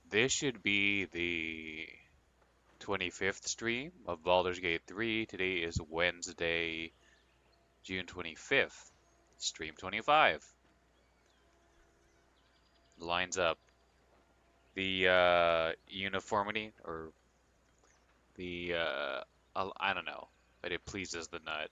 This should be the 25th stream of Baldur's Gate 3. Today is Wednesday, June 25th. Stream 25. Lines up. The uniformity, or the, I don't know, but it pleases the nut.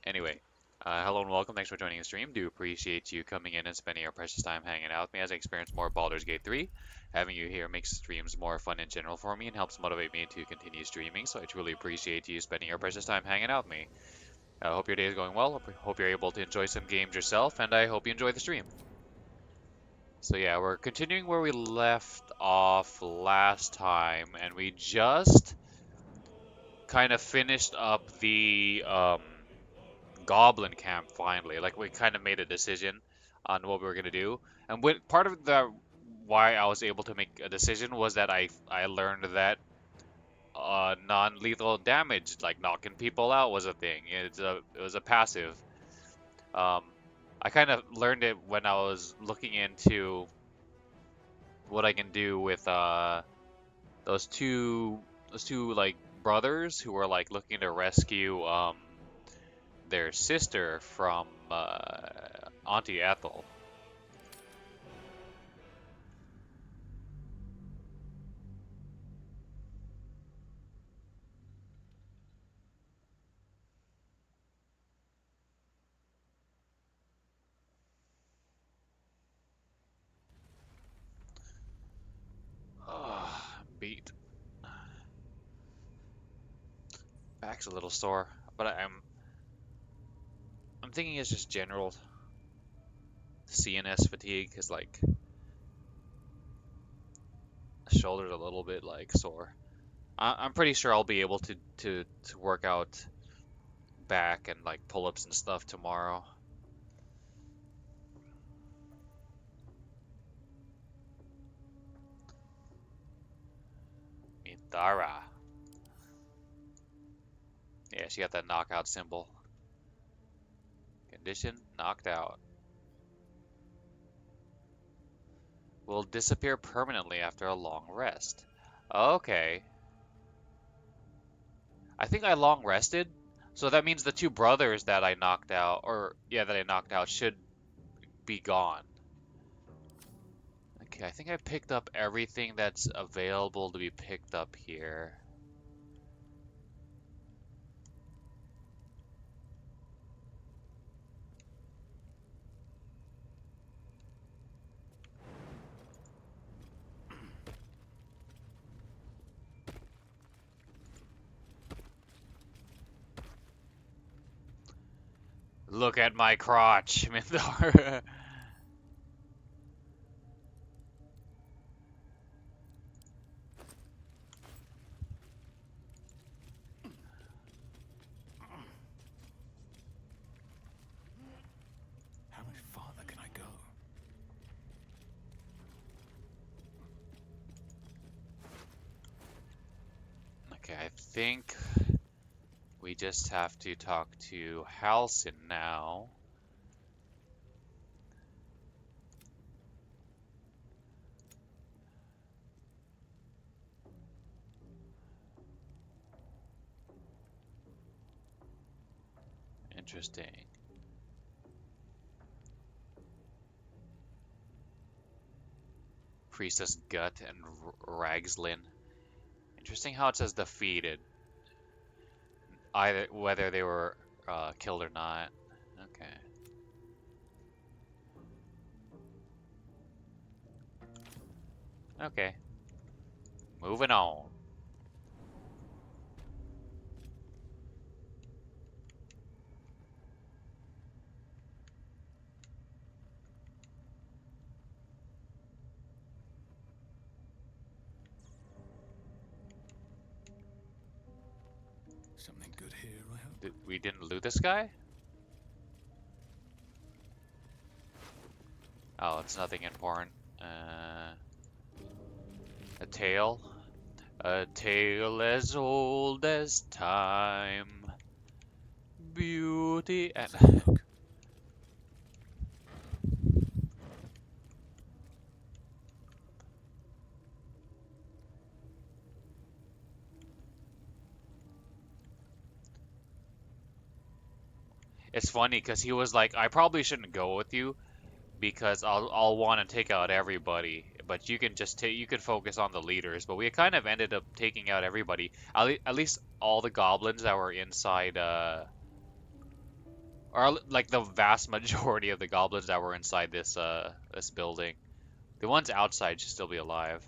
Anyway, hello and welcome. Thanks for joining the stream. Do appreciate you coming in and spending your precious time hanging out with me as I experience more Baldur's Gate 3. Having you here makes streams more fun in general for me and helps motivate me to continue streaming, so I truly appreciate you spending your precious time hanging out with me. I hope your day is going well. Hope you're able to enjoy some games yourself, and I hope you enjoy the stream. So yeah, we're continuing where we left off last time, and we just kind of finished up the goblin camp finally. Like, we kind of made a decision on what we were gonna do, and when part of the why I was able to make a decision was that I learned that non-lethal damage, like knocking people out, was a thing. It was a passive. Um, I kind of learned it when I was looking into what I can do with those two like brothers who were like looking to rescue their sister from Auntie Ethel. Ugh, beat. Back's a little sore, but I'm thinking it's just general CNS fatigue, cause like the shoulder's a little bit like sore. I'm pretty sure I'll be able to work out back and like pull-ups and stuff tomorrow. Midara. Yeah, she got that knockout symbol. Condition knocked out. Will disappear permanently after a long rest. Okay. I think I long rested, so that means the two brothers that I knocked out, or yeah, that I knocked out should be gone. Okay, I think I picked up everything that's available to be picked up here. Look at my crotch, Mindar. How much farther can I go? Okay, I think we just have to talk to Halsin now. Interesting. Priestess Gut and Ragslin. Interesting how it says defeated. Either whether they were killed or not. Okay. Okay. Moving on. Something good here, I hope. We didn't loot this guy? Oh, it's nothing important. A tale? A tale as old as time. Beauty and... Let's have a look. it's funny because he was like, I probably shouldn't go with you because I'll want to take out everybody, but you can just take you could focus on the leaders. But we kind of ended up taking out everybody. At least all the goblins that were inside, or like the vast majority of the goblins that were inside this building. The ones outside should still be alive.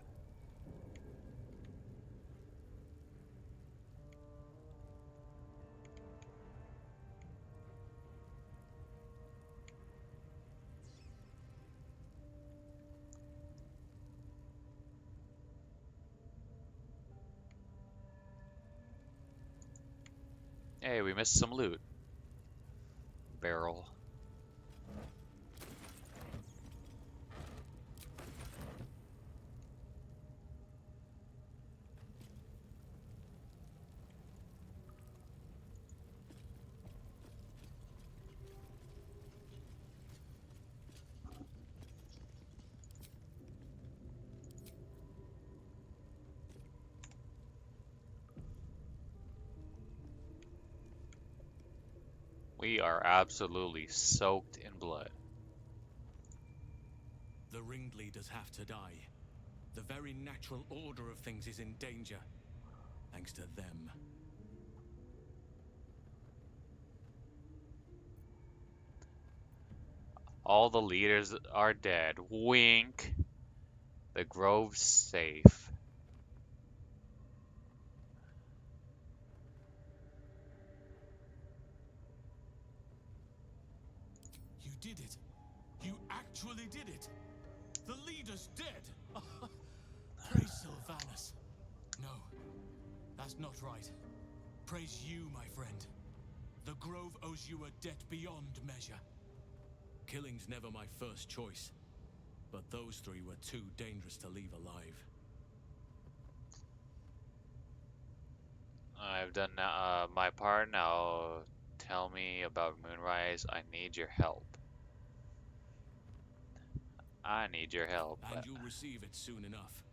Hey, we missed some loot. Barrel. We are absolutely soaked in blood. The ringleaders have to die. The very natural order of things is in danger. Thanks to them. All the leaders are dead. Wink. The grove's safe. You did it. You actually did it. The leader's dead. Praise Sylvanus. No, that's not right. Praise you, my friend. The Grove owes you a debt beyond measure. Killing's never my first choice, but those three were too dangerous to leave alive. I've done my part now. Tell me about Moonrise. I need your help. I need your help. And you'll receive it soon enough.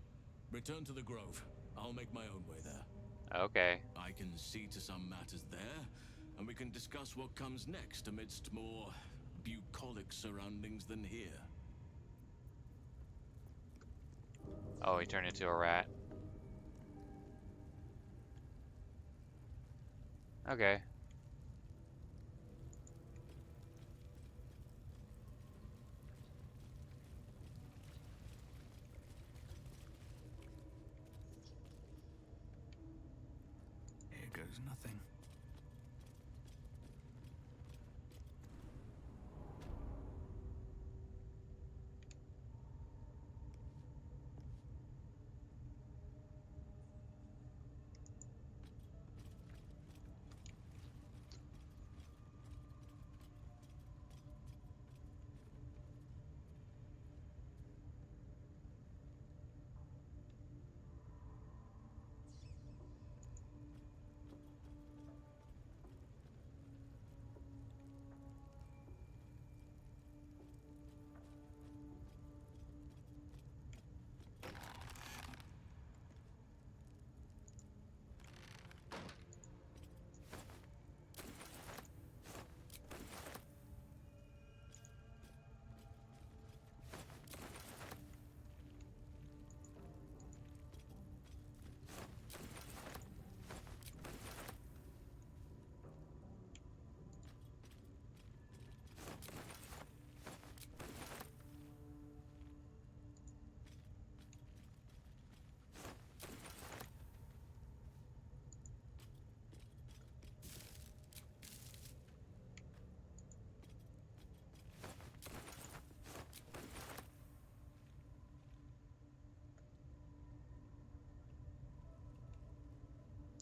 Return to the Grove. I'll make my own way there. Okay. I can see to some matters there, and we can discuss what comes next amidst more bucolic surroundings than here. Oh, he turned into a rat. Okay. Here goes nothing.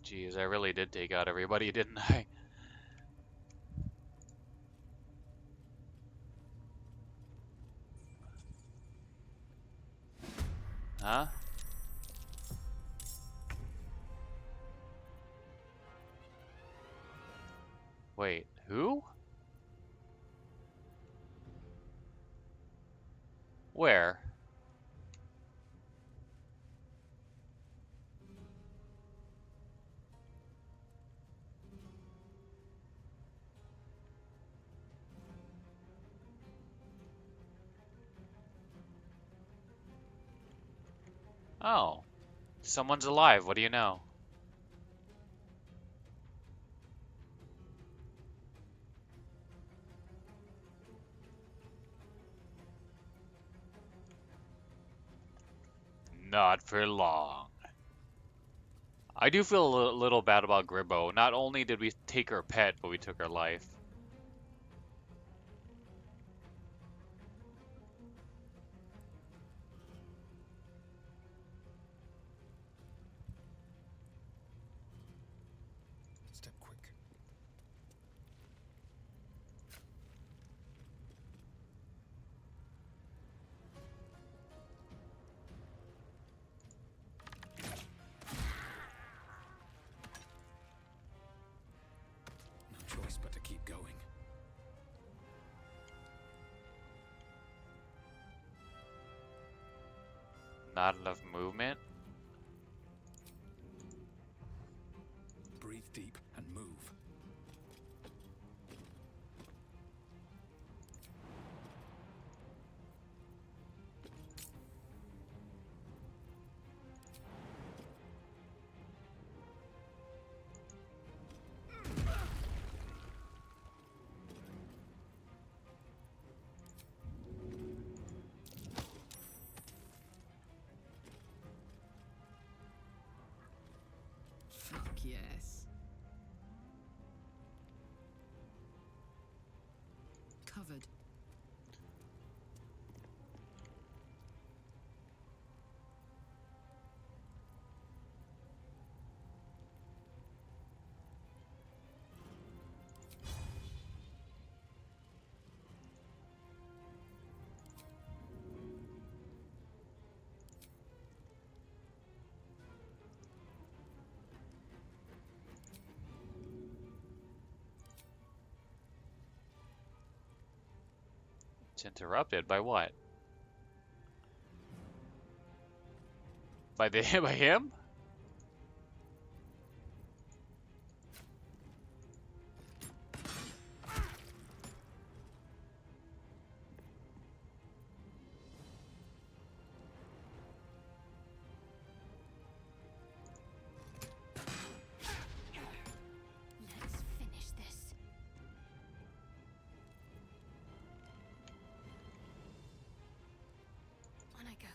Jeez, I really did take out everybody, didn't I? Huh? Wait, who? Where? Oh, someone's alive. What do you know? Not for long. I do feel a little bad about Gribbo. Not only did we take her pet, but we took her life. Step quick. No choice but to keep going. Not enough movement? Breathe deep and move. Fuck yes. Covered. It's interrupted by what? By the by him? Let's finish this. On I go.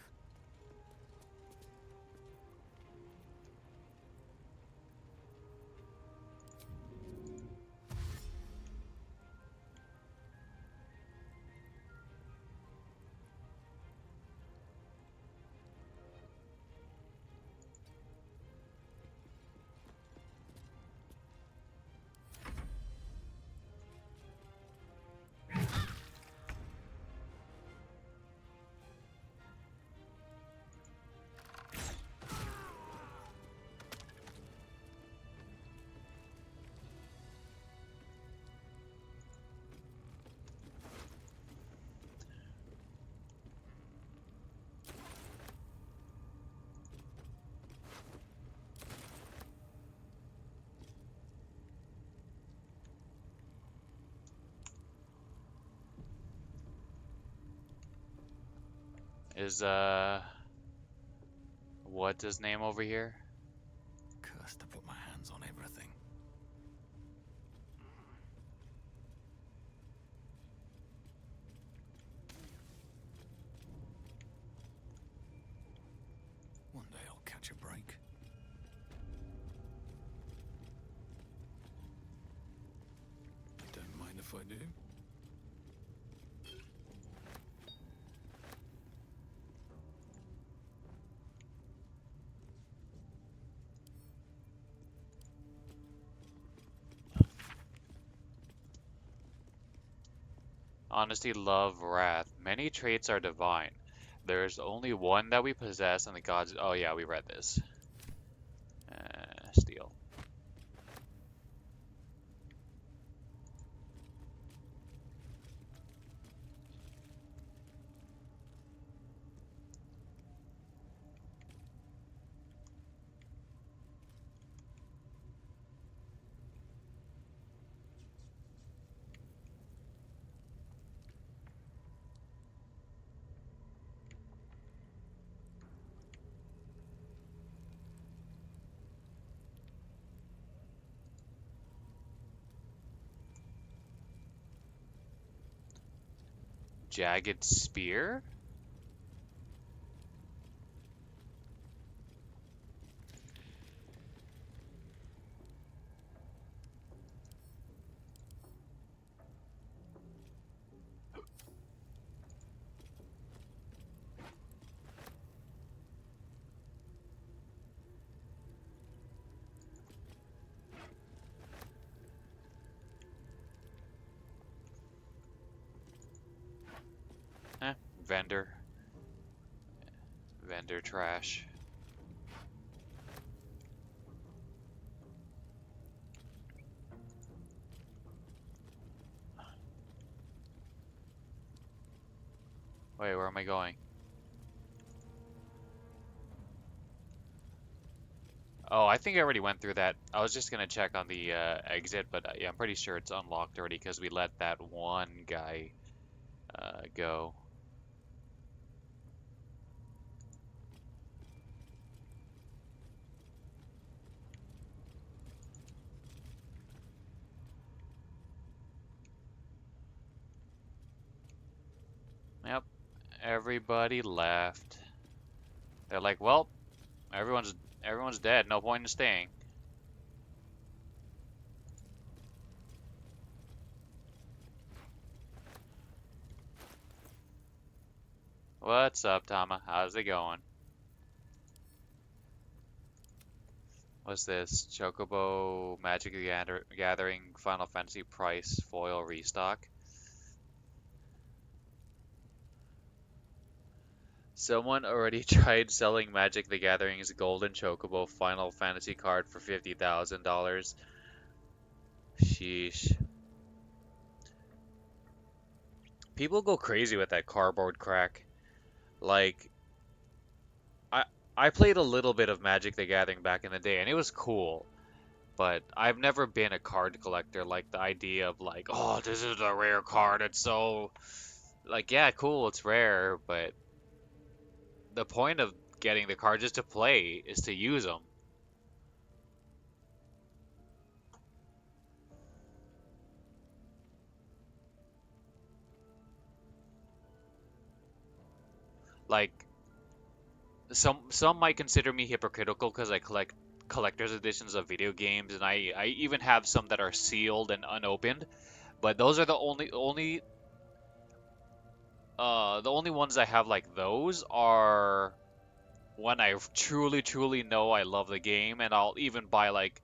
Is what's his name over here? Cursed to put my hands on everything. One day I'll catch a break. Don't mind if I do. Honesty, love, wrath. Many traits are divine. There's only one that we possess, and the gods. Oh yeah, we read this. Steal. Jagged spear? Eh, vendor. Vendor trash. Wait, where am I going? Oh, I think I already went through that. I was just gonna check on the exit, but yeah, I'm pretty sure it's unlocked already because we let that one guy go. Yep, everybody left. They're like, well, everyone's dead. No point in staying. What's up, Tama? How's it going? What's this? Chocobo Magic the Gathering Final Fantasy Price Foil Restock. Someone already tried selling Magic the Gathering's Golden Chocobo Final Fantasy card for $50,000. Sheesh. People go crazy with that cardboard crack. Like, I I played a little bit of Magic the Gathering back in the day, and it was cool. But I've never been a card collector. Like the idea of like, oh, this is a rare card. It's so like, yeah, cool, it's rare, but the point of getting the cards is to play, is to use them. Like some might consider me hypocritical because I collect collector's editions of video games, and I even have some that are sealed and unopened. But those are the only ones I have like those are when I truly know I love the game, and I'll even buy like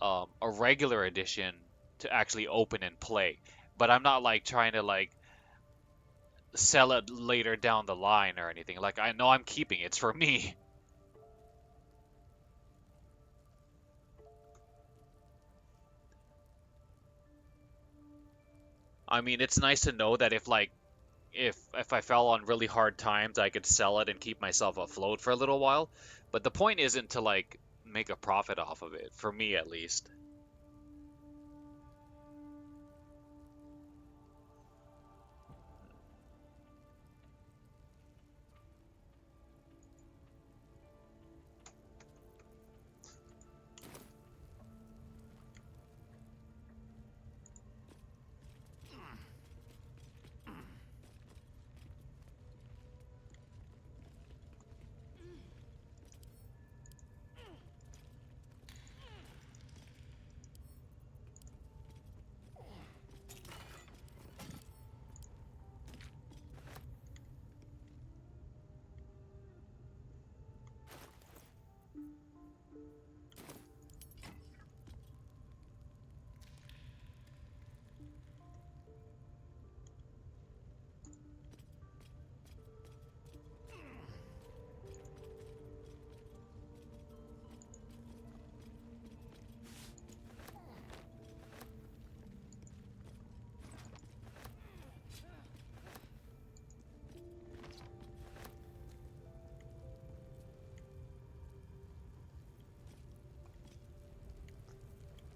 a regular edition to actually open and play. But I'm not like trying to like sell it later down the line or anything. Like I know I'm keeping it. It's for me. I mean, it's nice to know that if like if I fell on really hard times, I could sell it and keep myself afloat for a little while. But the point isn't to like make a profit off of it, for me at least.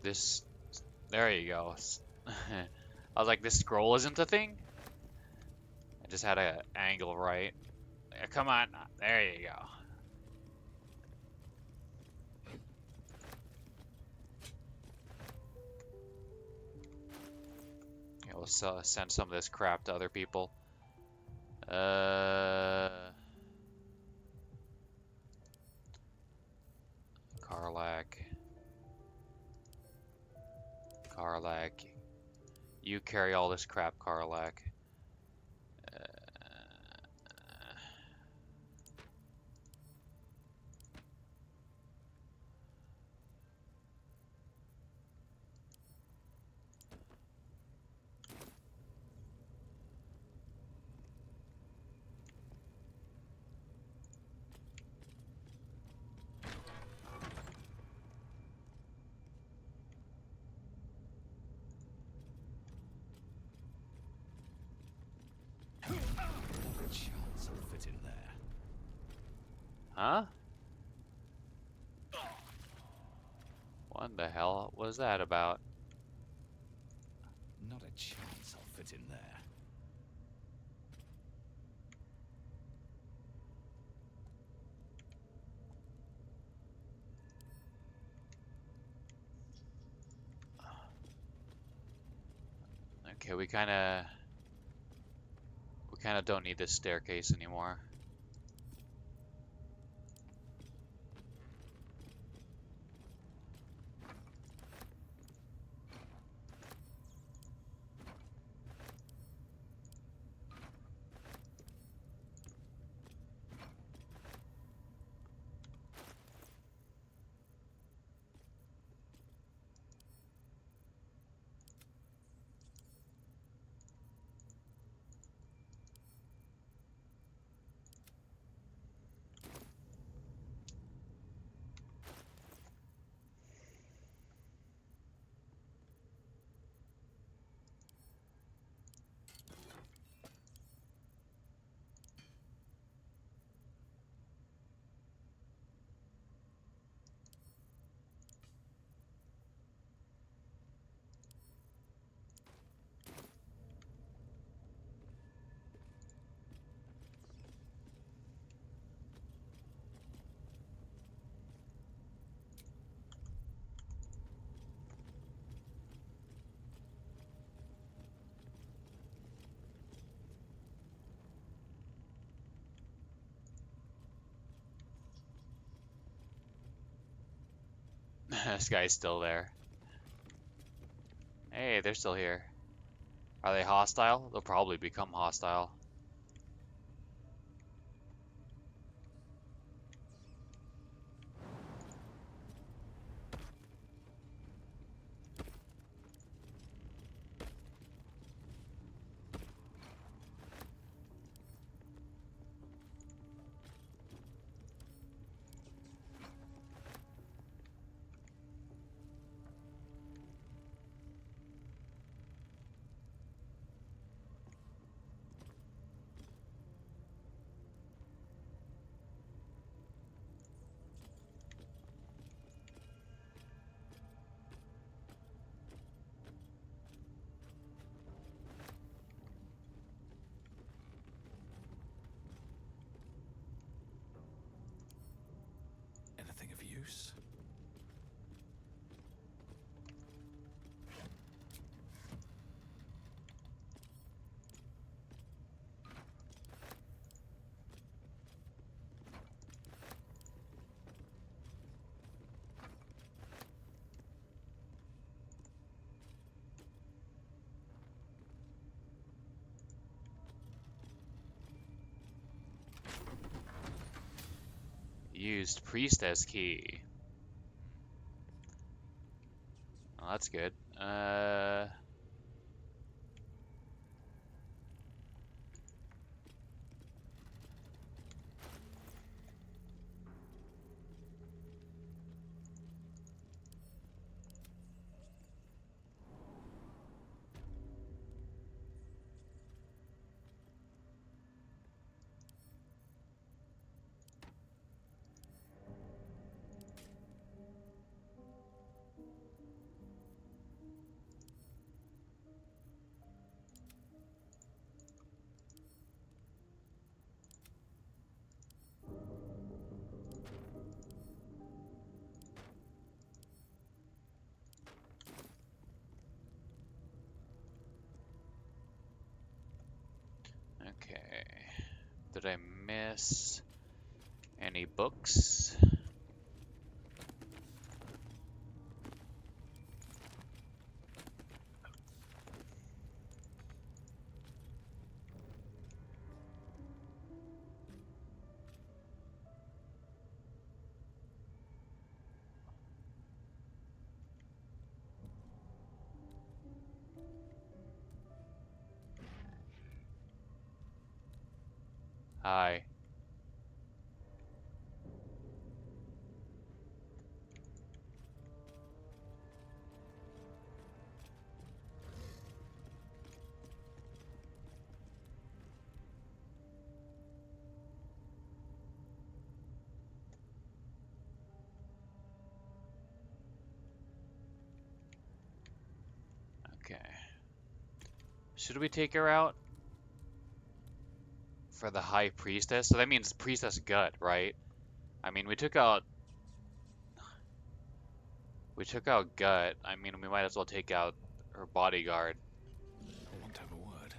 This, there you go. I was like, this scroll isn't a thing? I just had a angle right. Come on, there you go. Yeah, let's send some of this crap to other people. Uh, Karlak. Karlak. You carry all this crap, Karlak. Chance I'll fit in there. Huh? What the hell was that about? Not a chance I'll fit in there. Okay, we kinda don't need this staircase anymore. This guy's still there. Hey, they're still here. Are they hostile? They'll probably become hostile. Anything of use? Used priestess key. Oh, that's good. Okay. Did I miss any books? Hi. Okay. Should we take her out? For the High Priestess? So that means Priestess Gut, right? I mean, we took out Gut. I mean, we might as well take out her bodyguard. I want to have a word.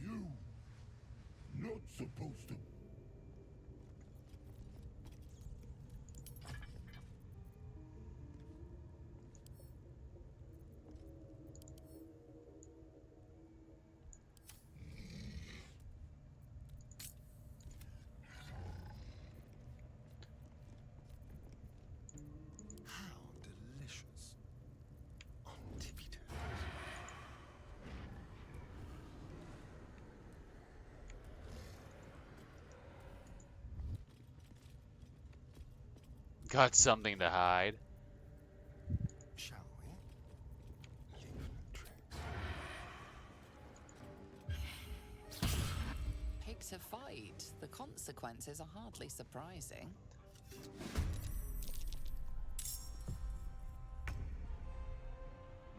You not supposed to. How delicious. On tippy toes. Got something to hide. Shall we? Leaflet tricks. Pick to fight. The consequences are hardly surprising.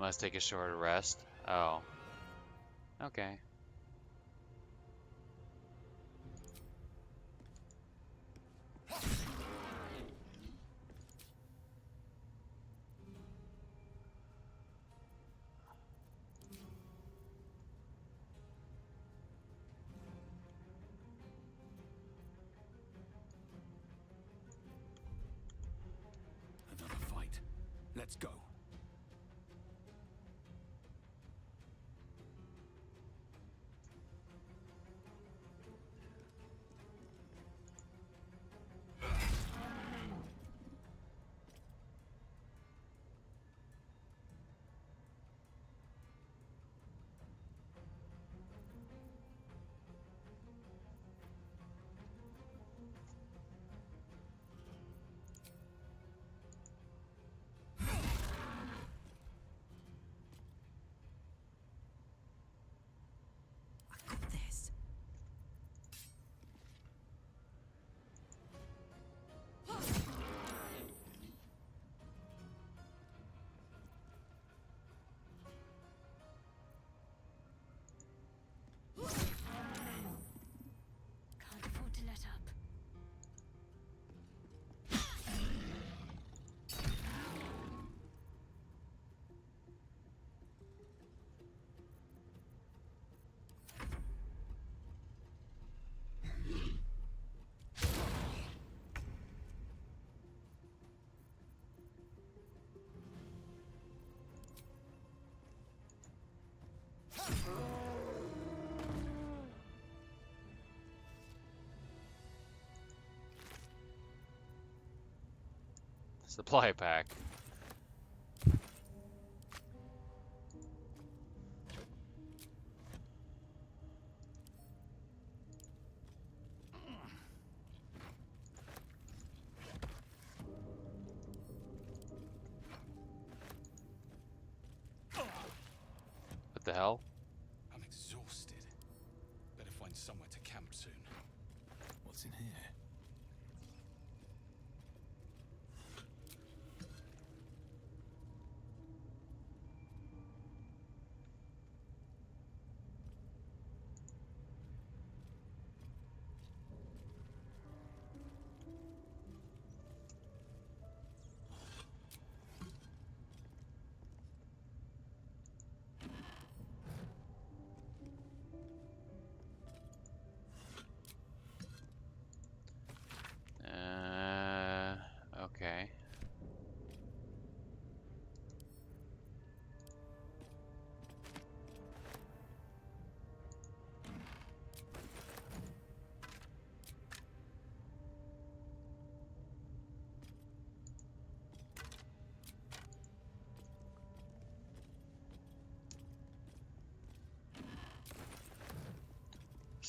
Must take a short rest. Oh. Okay. Another fight. Let's go. I've got this. Can't afford to let up. Supply pack. What the hell? I'm exhausted. Better find somewhere to camp soon. What's in here?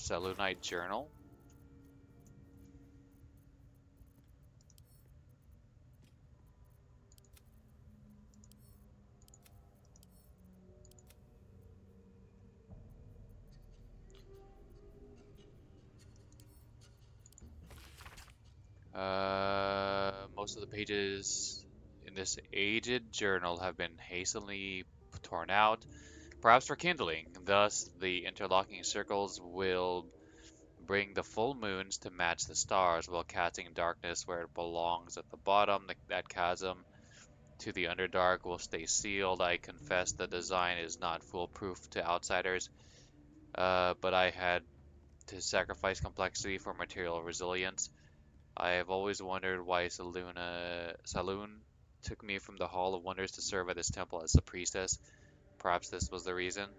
Selûnite journal. Most of the pages in this aged journal have been hastily torn out, perhaps for kindling. Thus, the interlocking circles will bring the full moons to match the stars, while casting darkness where it belongs at the bottom. That chasm to the Underdark will stay sealed. I confess the design is not foolproof to outsiders, but I had to sacrifice complexity for material resilience. I have always wondered why Saloon took me from the Hall of Wonders to serve at this temple as a priestess. Perhaps this was the reason.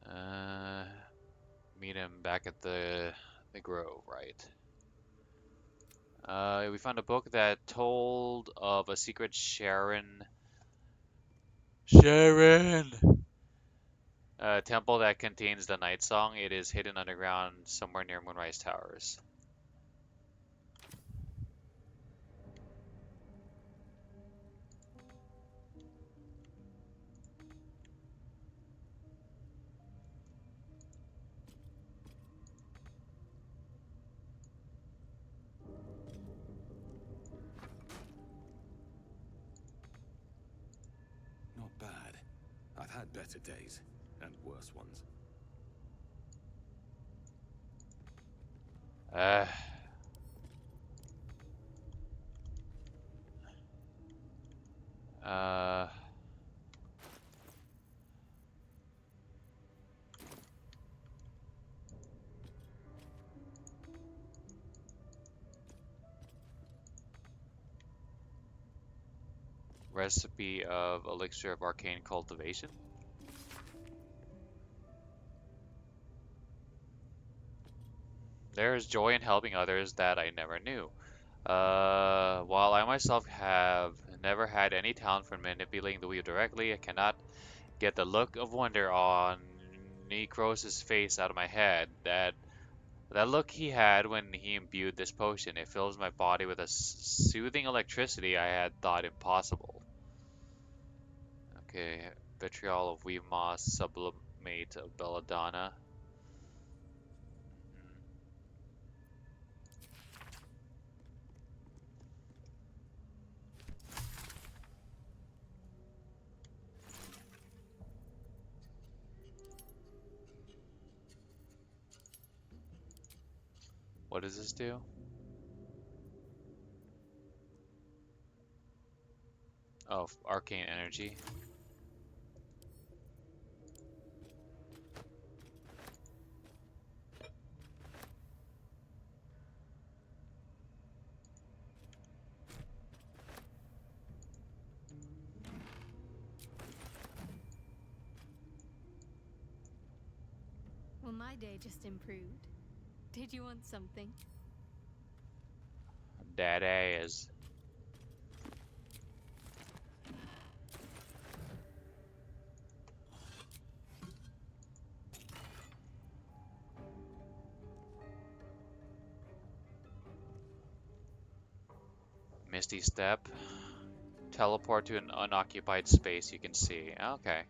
Uh, Meet him back at the grove, right? We found a book that told of a secret Sharon temple that contains the Night Song. It is hidden underground somewhere near Moonrise Towers. Not bad. I've had better days, and worse ones. Uh, uh, Recipe of elixir of arcane cultivation. There is joy in helping others that I never knew. While I myself have never had any talent for manipulating the wheel directly, I cannot get the look of wonder on Necros' face out of my head. That look he had when he imbued this potion, it fills my body with a soothing electricity I had thought impossible. Okay, vitriol of weave moss, sublimate of belladonna. Mhm. What does this do? Oh, arcane energy. Well, my day just improved. Did you want something? That ass. Misty Step. Teleport to an unoccupied space you can see. Okay.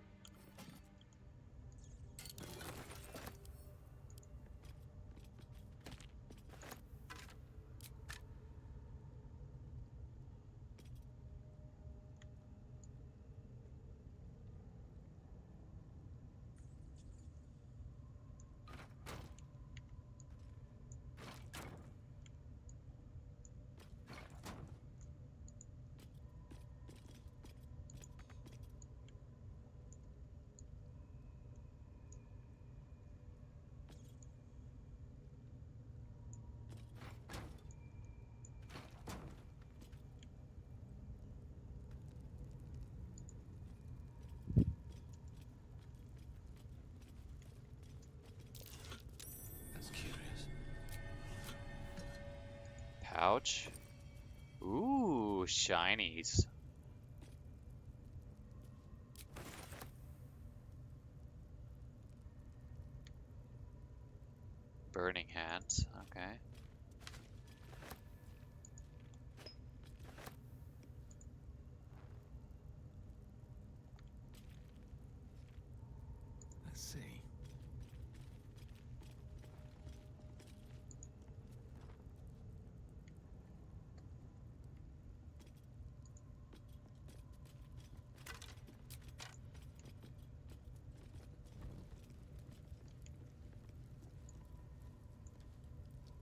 pouch. Ooh, shinies. Burning hands. Okay. Let's see.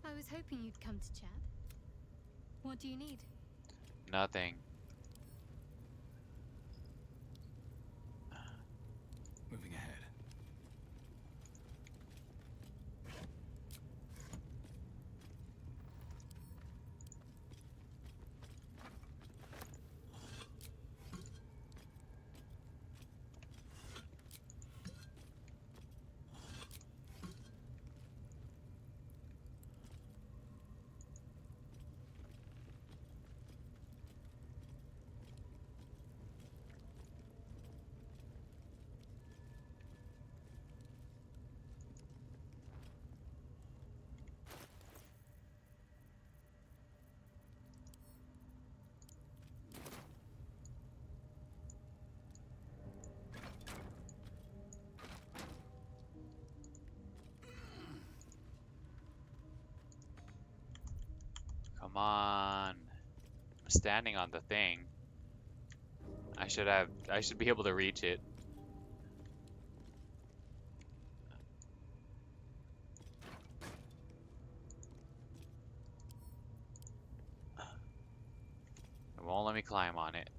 I was hoping you'd come to chat. What do you need? Nothing. Moving ahead. Come on. I'm standing on the thing. I should be able to reach it. It won't let me climb on it.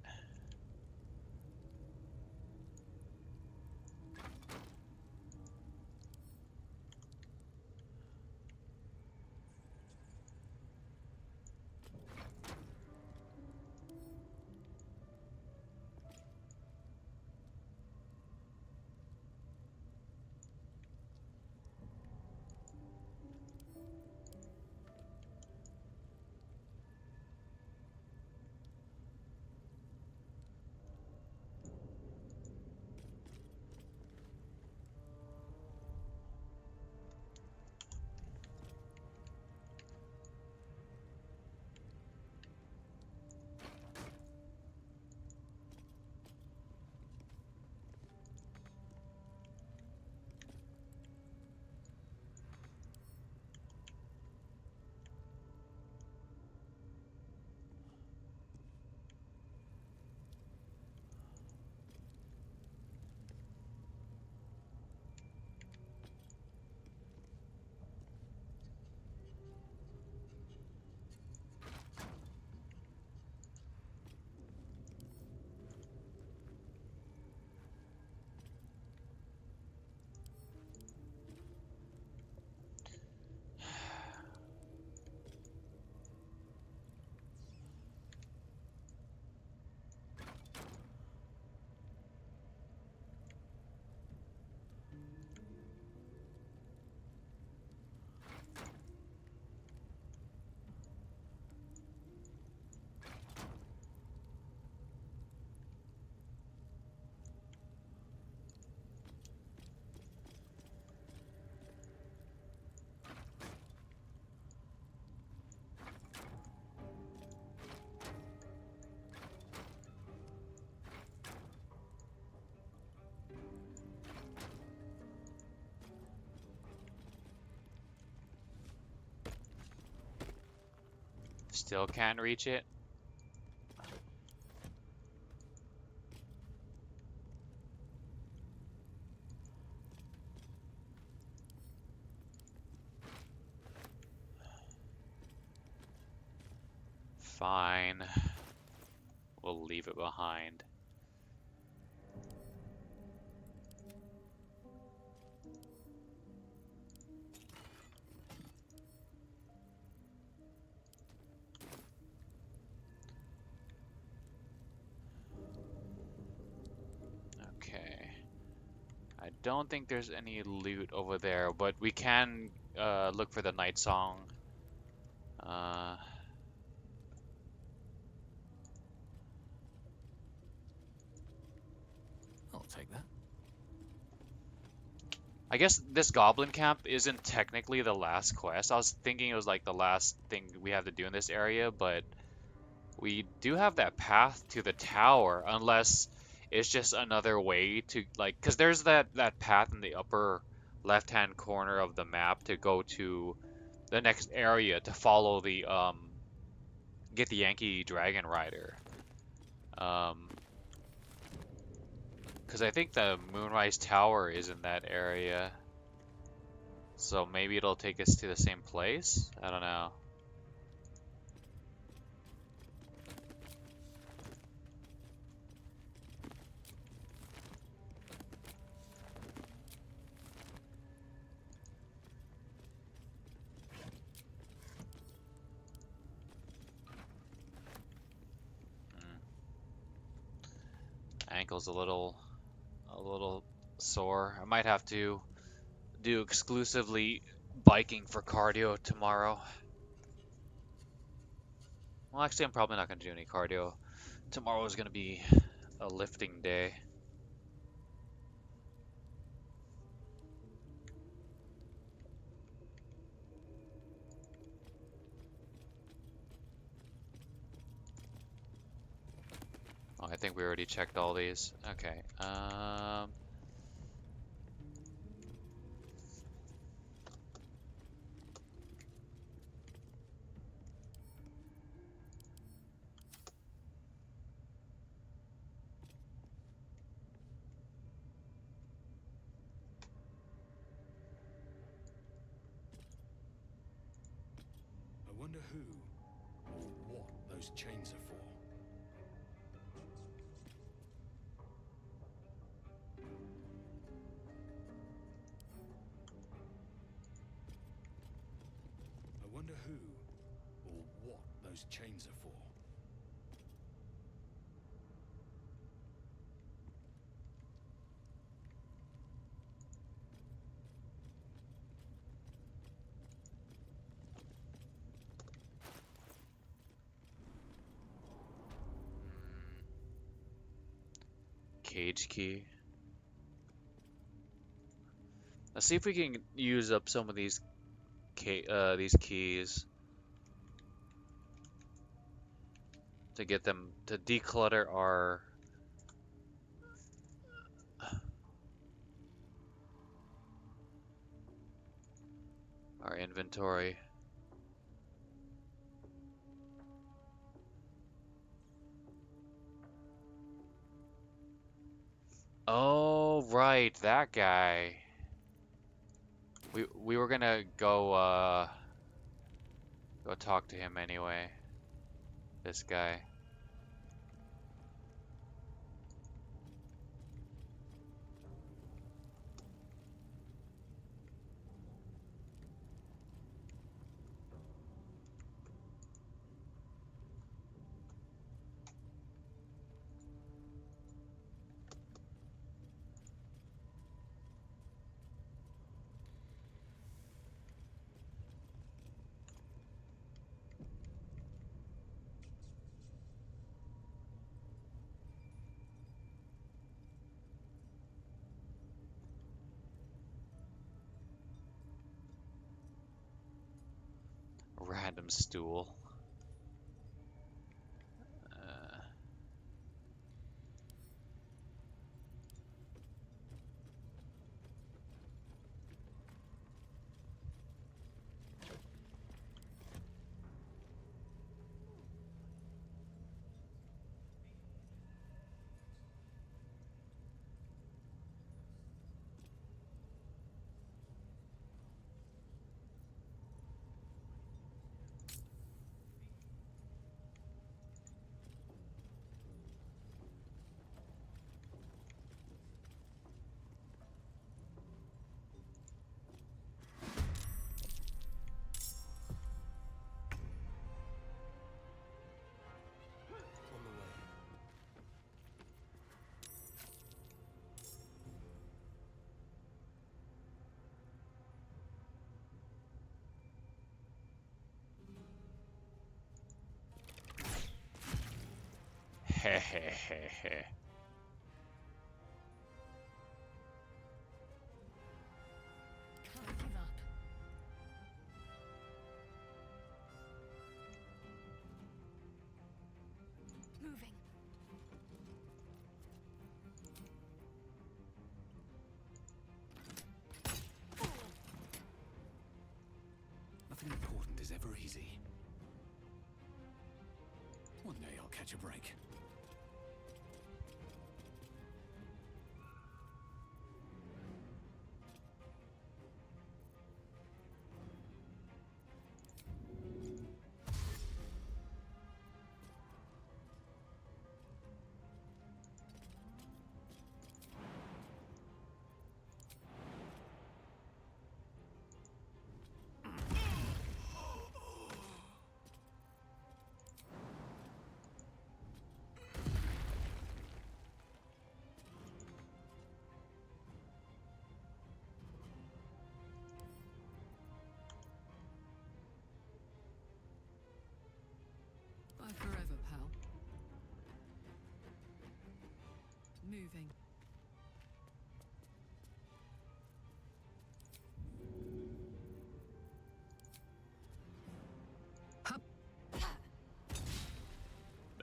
Still can't reach it. Fine. We'll leave it behind. Okay. I don't think there's any loot over there, but we can look for the night song. Uh, take that. I guess this goblin camp isn't technically the last quest. I was thinking it was like the last thing we have to do in this area, but we do have that path to the tower, unless it's just another way to like, because there's that path in the upper left-hand corner of the map to go to the next area to follow the get the Yankee Dragon Rider. Because I think the Moonrise Tower is in that area. So maybe it'll take us to the same place? I don't know. Ankle's a little sore. I might have to do exclusively biking for cardio tomorrow. Well, actually, I'm probably not going to do any cardio. Tomorrow is going to be a lifting day. Oh, I think we already checked all these. Okay. I wonder who or what those chains are for. I wonder who or what those chains are for. Cage key. Let's see if we can use up some of these keys to get them to declutter our inventory. Oh, right, that guy. We were gonna go talk to him anyway. This guy. Random stool. Uh, On the way. Hehehehe. ever easy. One day I'll catch a break. Bye forever, pal. Moving.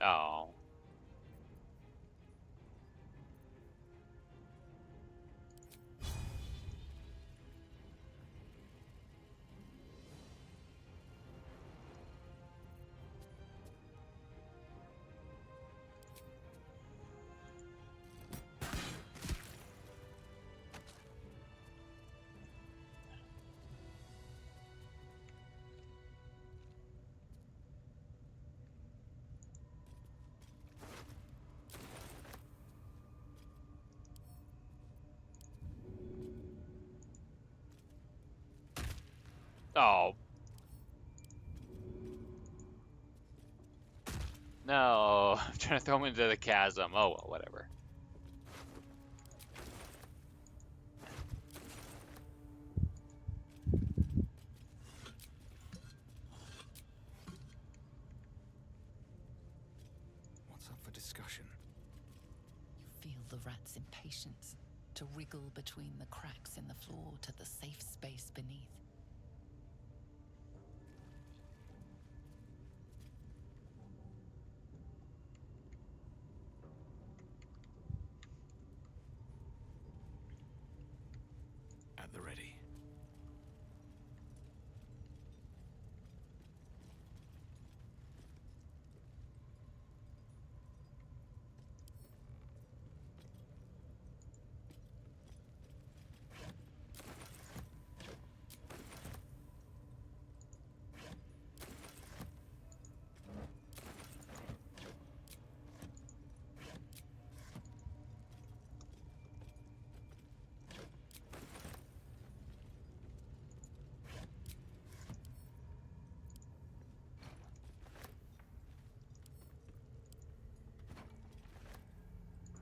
Oh. Oh. No. I'm trying to throw him into the chasm. Oh, well, whatever. What's up for discussion? You feel the rat's impatience to wriggle between the cracks in the floor to the safe space beneath. At the ready.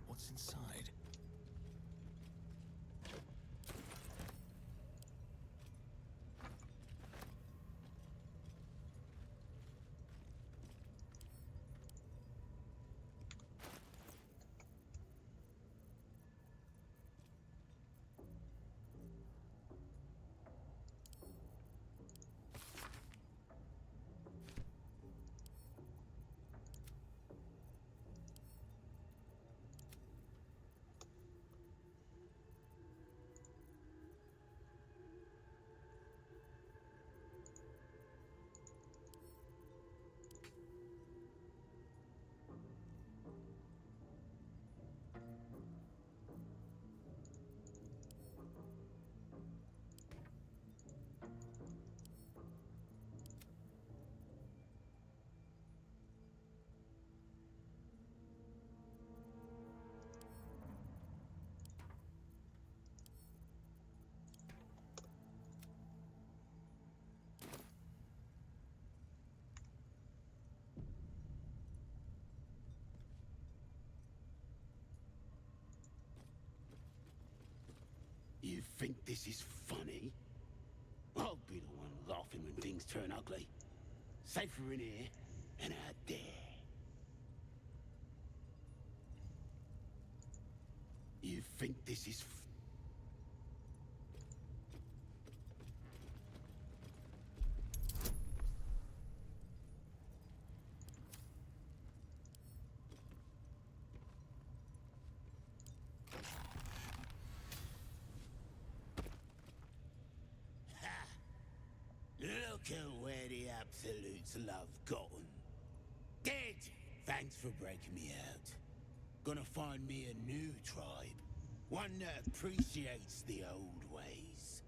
What's inside? You think this is funny? I'll be the one laughing when things turn ugly. Safer in here and out there. You think this is Look at where the minutes of love gotten. Dead! Thanks for breaking me out. Gonna find me a new tribe. One that appreciates the old ways.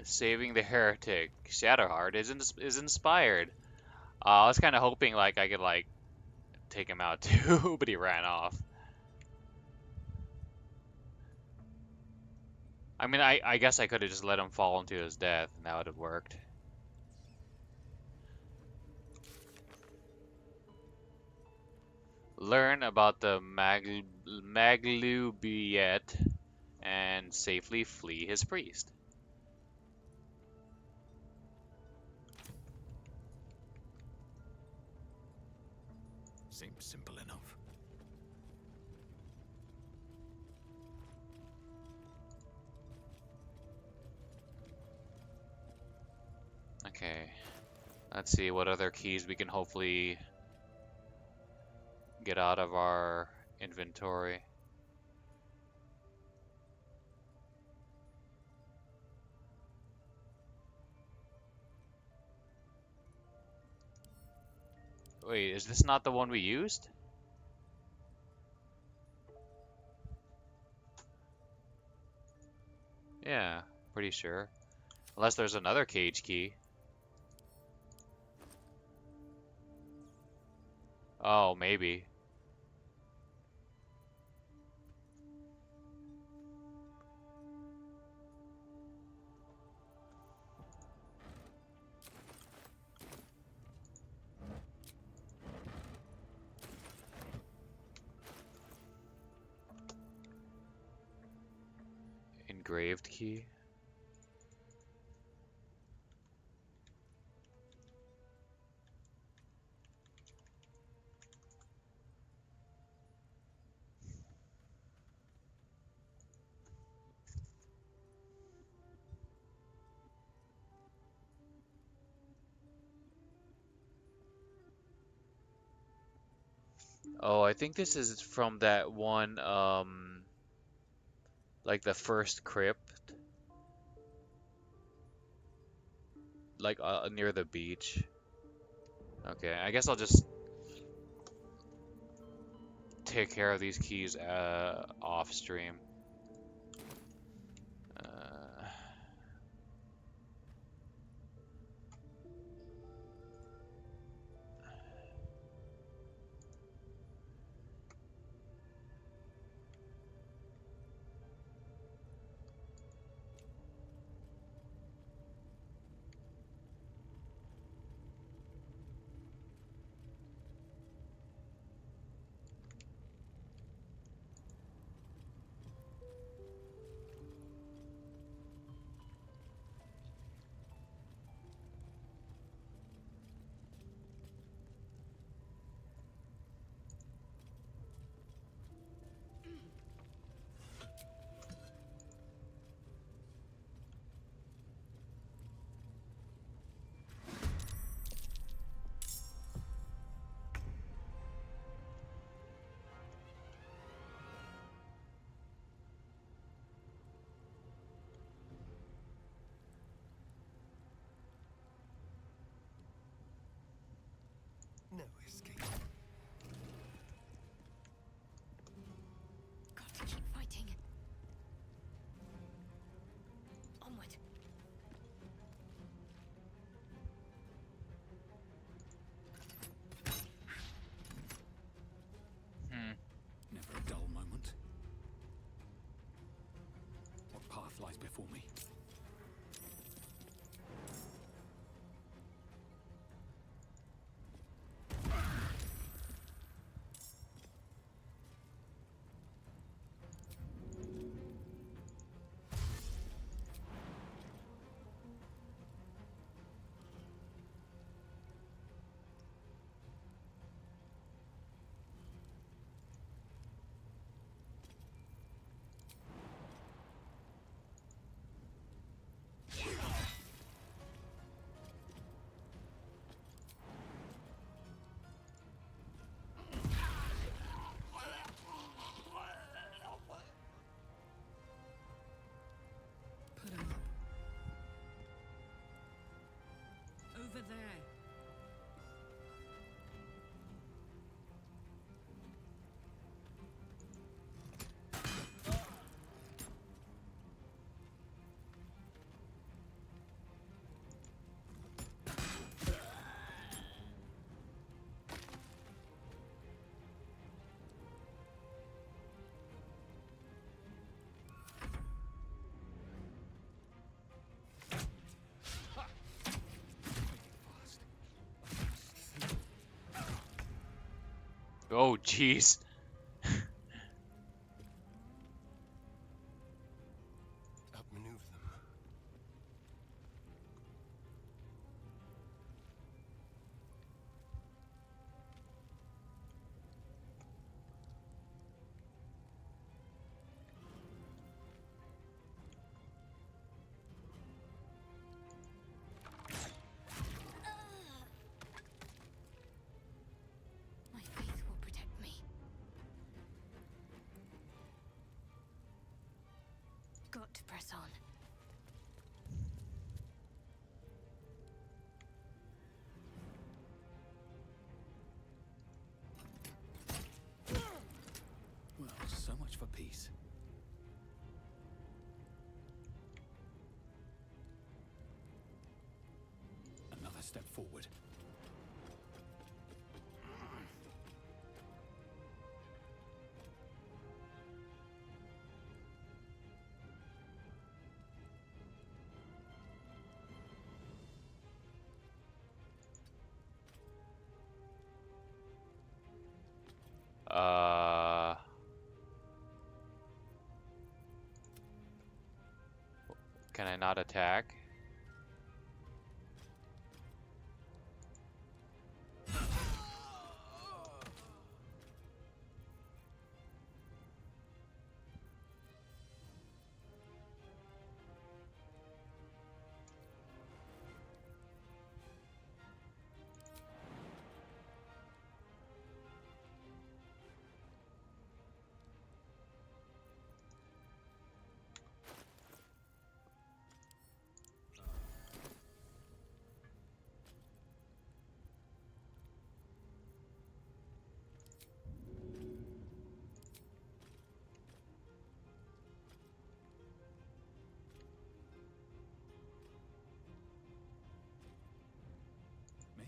Saving the heretic. Shadowheart is inspired. I was kind of hoping like I could like take him out too, but he ran off. I mean, I guess I could have just let him fall into his death, and that would have worked. Learn about the Maglubiet and safely flee his priest. Seems simple enough. Okay, let's see what other keys we can hopefully get out of our inventory. Wait, is this not the one we used? Yeah, pretty sure. Unless there's another cage key. Oh, maybe. Engraved key. Oh, I think this is from that one, like the first crypt, like near the beach. Okay, I guess I'll just take care of these keys off stream. Uh, No escape. Got to keep fighting. Onward. hmm. Never a dull moment. What path lies before me? there. Oh, jeez. Outmaneuver them. My faith will protect me. Got to press on. Well, so much for peace. Another step forward. Uh, can I not attack?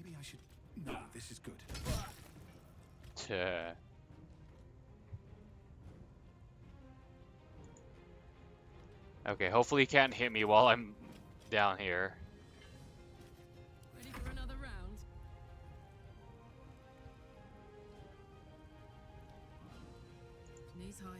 Maybe I should... No, this is good. Tuh. Okay, hopefully he can't hit me while I'm down here. Ready for another round? Knees high.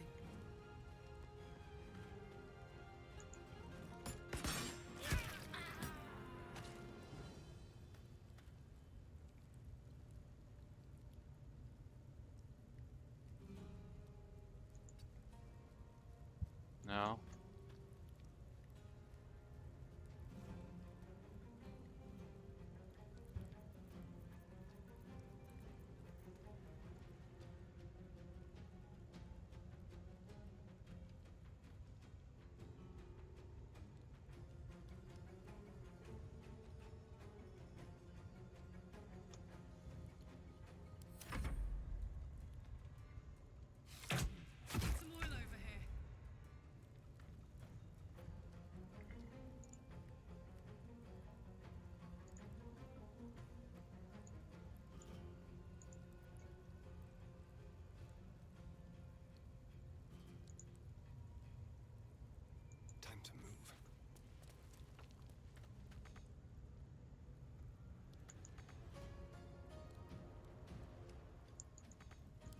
No? Some oil over here. Time to move.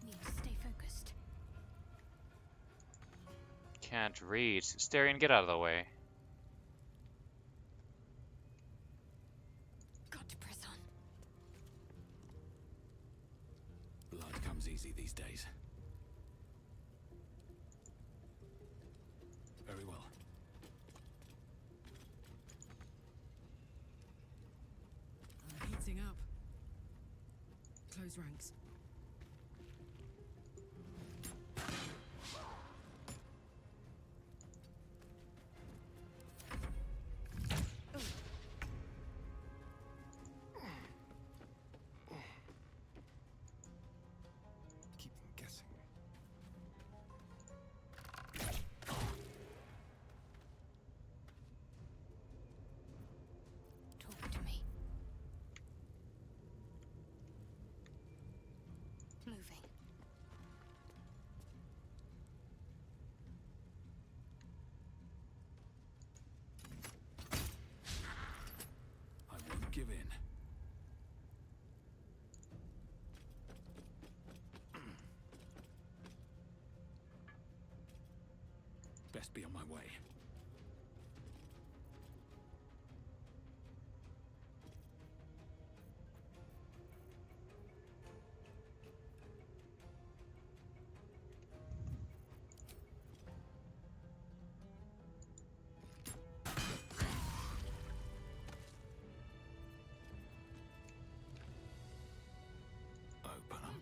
Need to stay focused. Can't read. Starion, get out of the way. Got to press on. Blood comes easy these days. Very well. I'm heating up. Close ranks. best be on my way. Open up.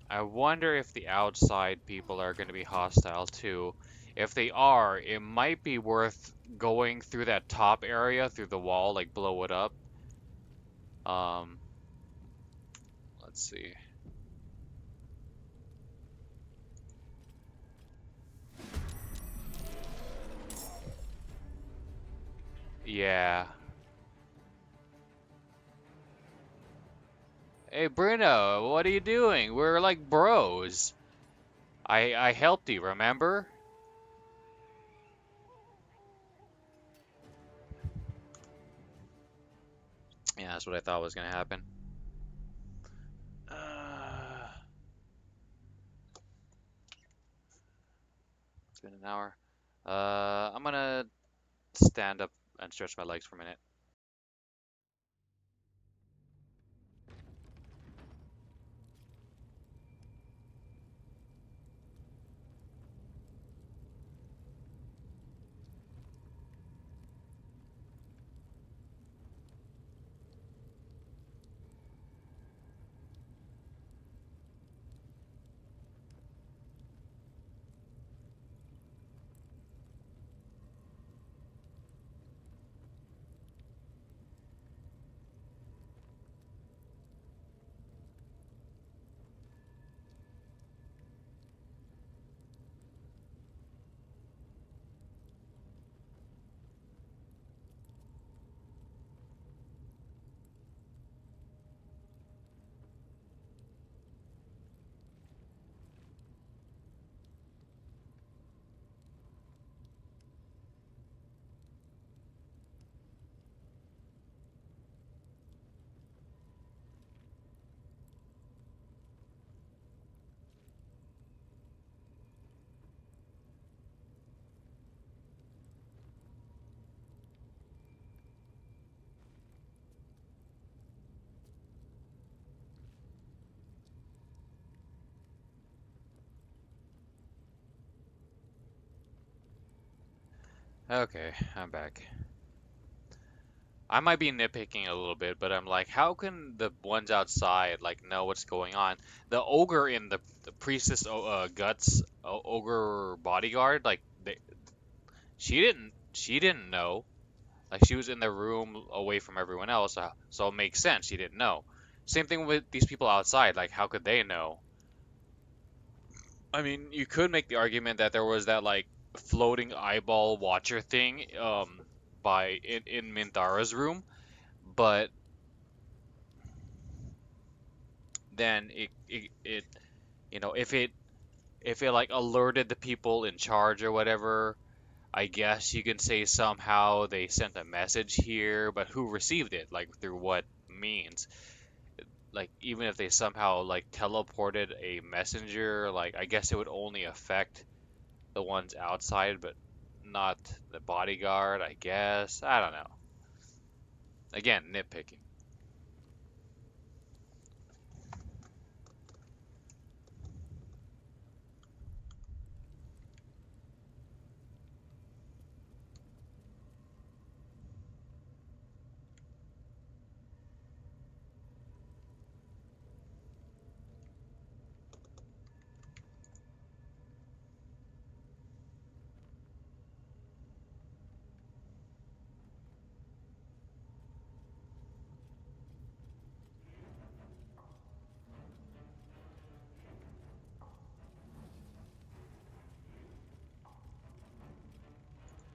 I wonder if the outside people are going to be hostile too. If they are, it might be worth going through that top area, through the wall, like blow it up. Um, let's see. Yeah. Hey Bruno, what are you doing? We're like bros. I helped you, remember? Yeah, that's what I thought was gonna happen. It's been an hour. I'm gonna stand up and stretch my legs for a minute. Okay, I'm back. I might be nitpicking a little bit, but I'm like, how can the ones outside like know what's going on? The ogre in the priestess guts ogre bodyguard, like she didn't know. Like she was in the room away from everyone else, so it makes sense she didn't know. Same thing with these people outside. Like, how could they know? I mean, you could make the argument that there was that like floating eyeball watcher thing by in Minthara's room, but then it if it like alerted the people in charge or whatever, I guess you can say somehow they sent a message here, but who received it? Like through what means? Like even if they somehow like teleported a messenger, like I guess it would only affect the ones outside, but not the bodyguard, I guess. I don't know. Again, nitpicking.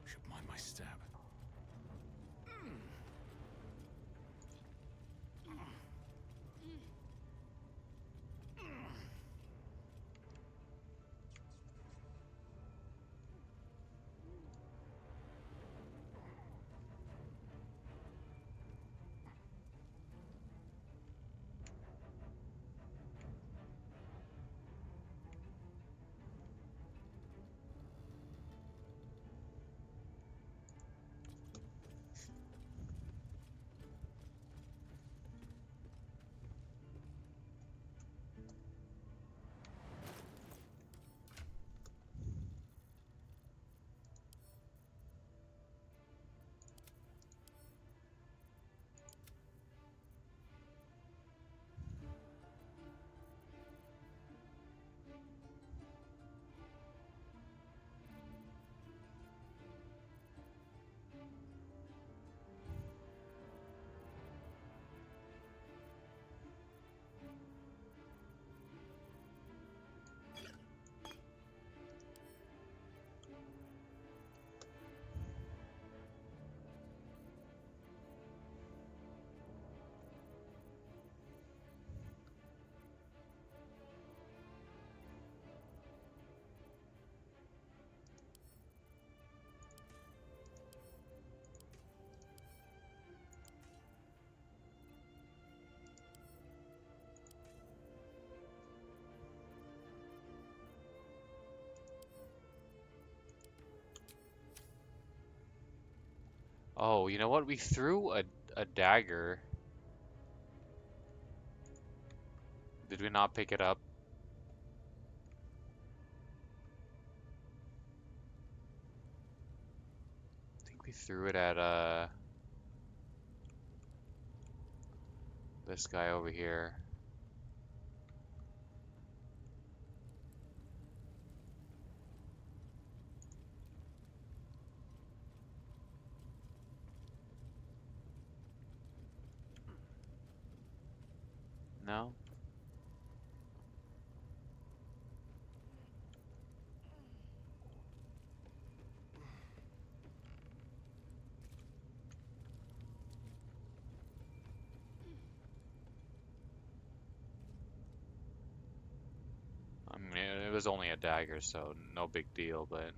Should mind my step. Oh, you know what? We threw a dagger. Did we not pick it up? I think we threw it at this guy over here. No? I mean, it was only a dagger, so no big deal, but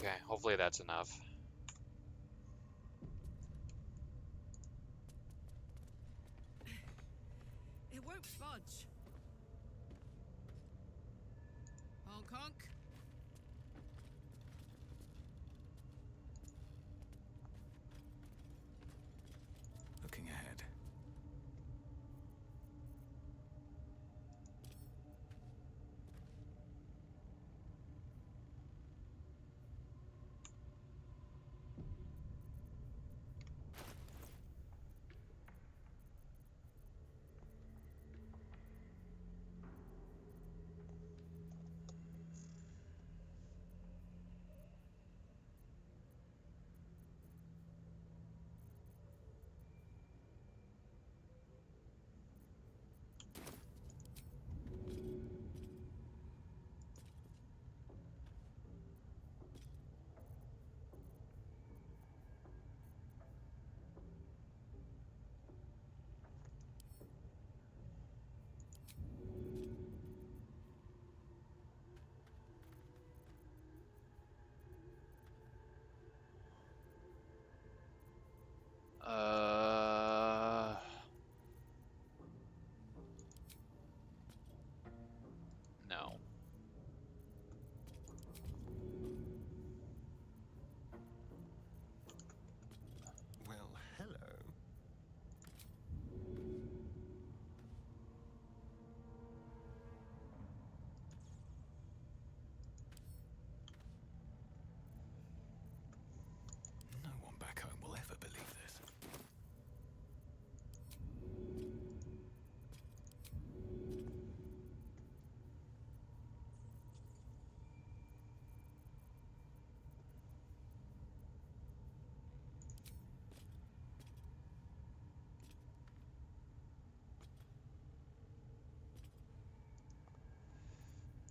Okay, hopefully that's enough. It won't budge. Honk honk. Looking ahead. Uh, no. Well, hello. No one back home will ever believe this.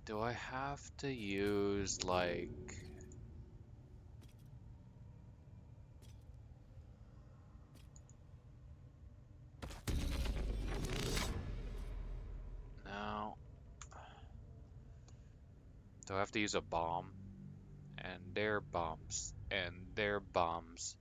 Do I have to use, like... No. Do I have to use a bomb? And they're bombs. And they're bombs.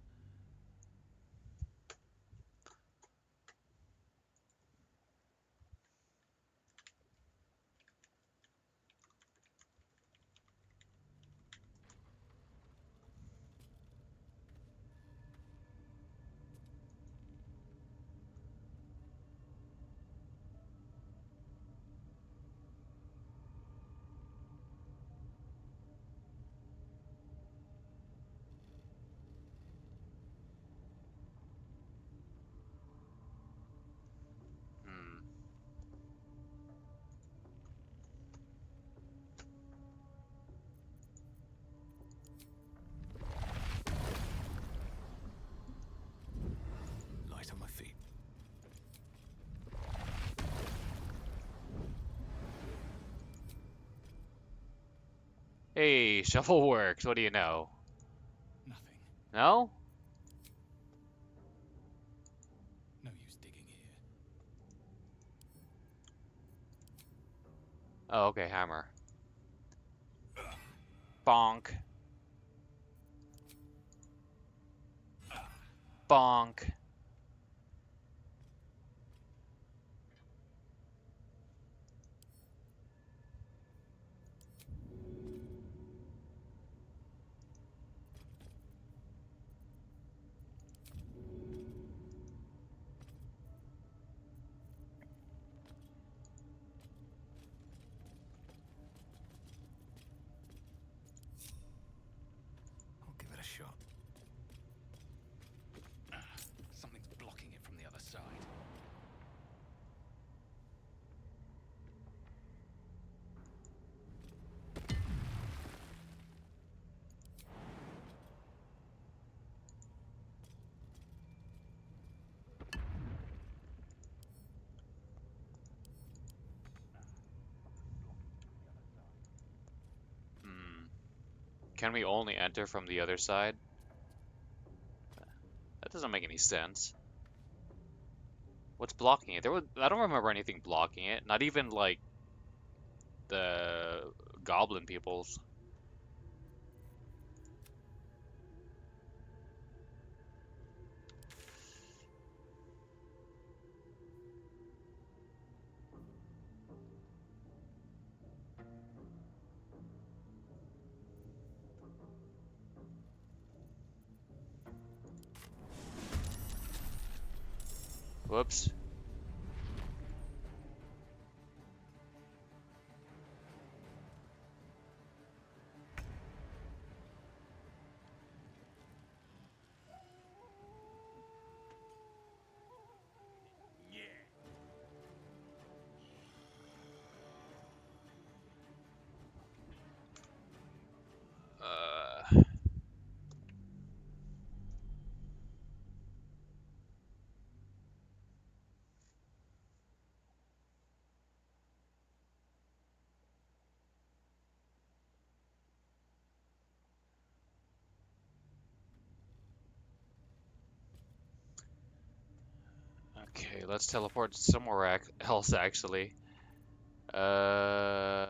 Hmm. Light on my feet. Hey, shovel works. What do you know? Nothing. No? No use digging here. Oh, okay, hammer. Bonk. Bonk. I'll give it a shot. Something's blocking it from the other side. Hmm. Can we only enter from the other side? That doesn't make any sense. What's blocking it? I don't remember anything blocking it. Not even like the goblin peoples. Whoops. Uh, okay, let's teleport somewhere else actually. Uh,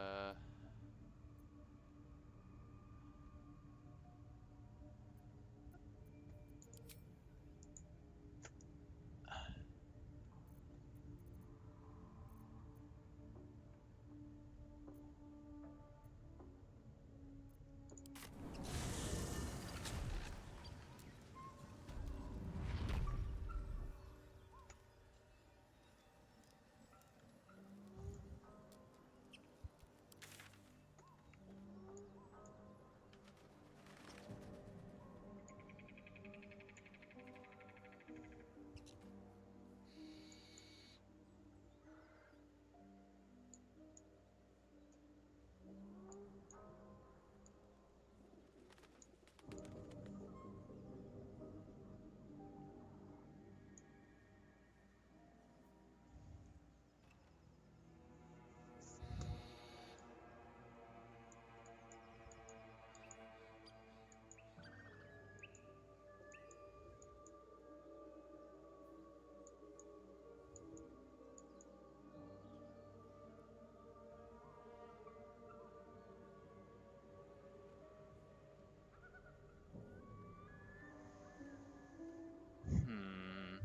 hmm.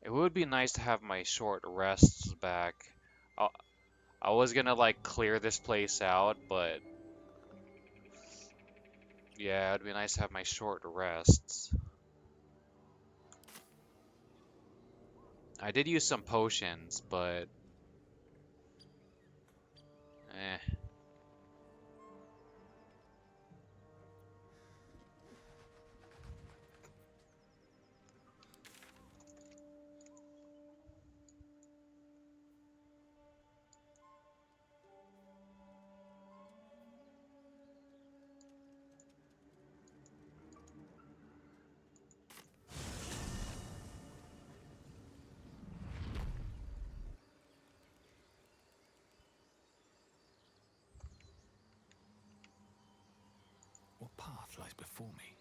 It would be nice to have my short rests back. I, I was gonna like clear this place out, but yeah, it'd be nice to have my short rests. I did use some potions, but eh. What path lies before me?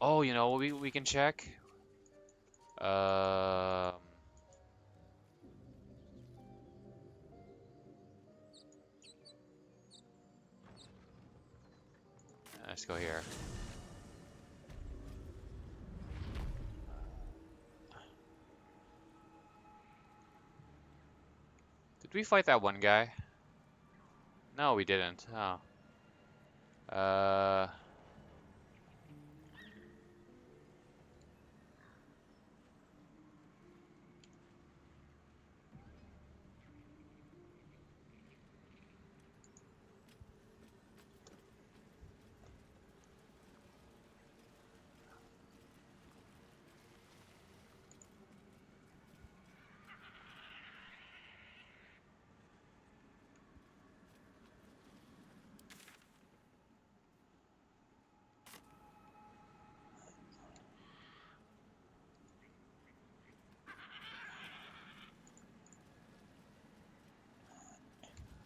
Oh, you know, we can check. Um, let's go here. Did we fight that one guy? No, we didn't. Oh. Uh,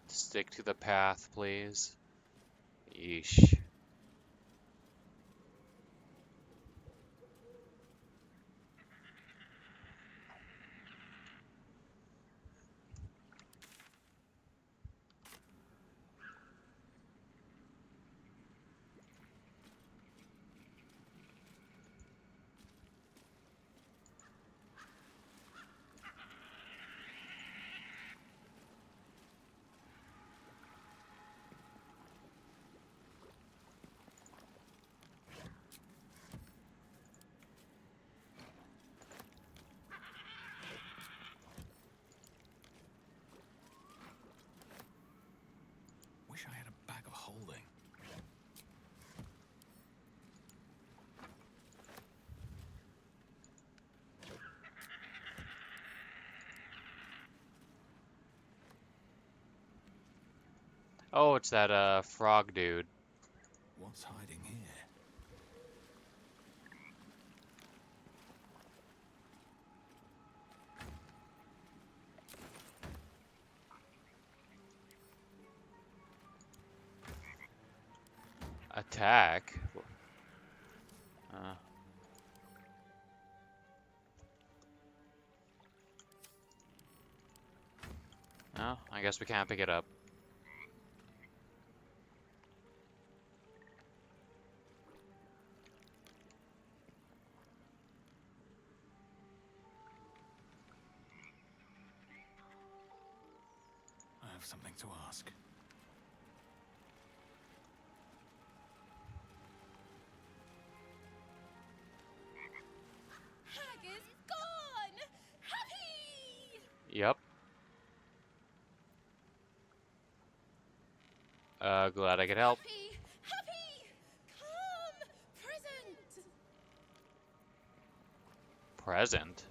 stick to the path, please. Yeesh. Oh, it's that frog dude. What's hiding here? Attack. Uh, no, I guess we can't pick it up. I have something to ask. Hag is gone! Happy! Yep. Glad I could help. Happy! Happy! Come! Present! Present.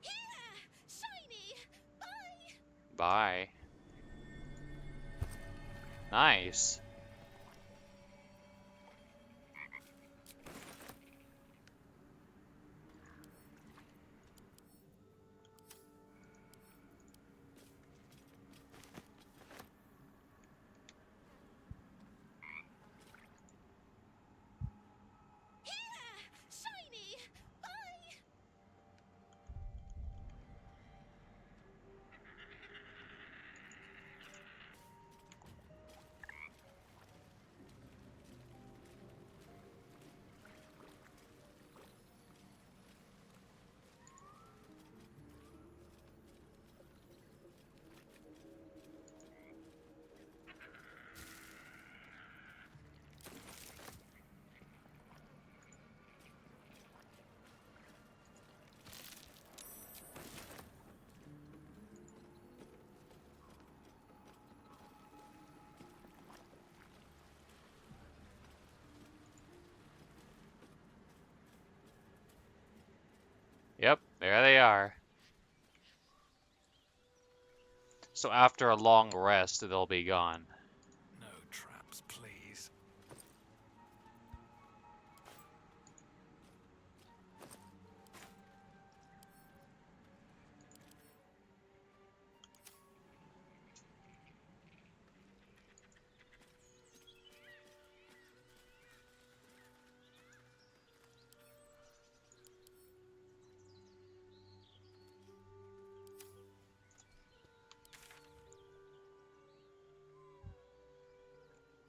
Here! Shiny! Bye! Bye. Nice. Here! Shiny! Bye! Yep, there they are. So after a long rest, they'll be gone. No traps, please.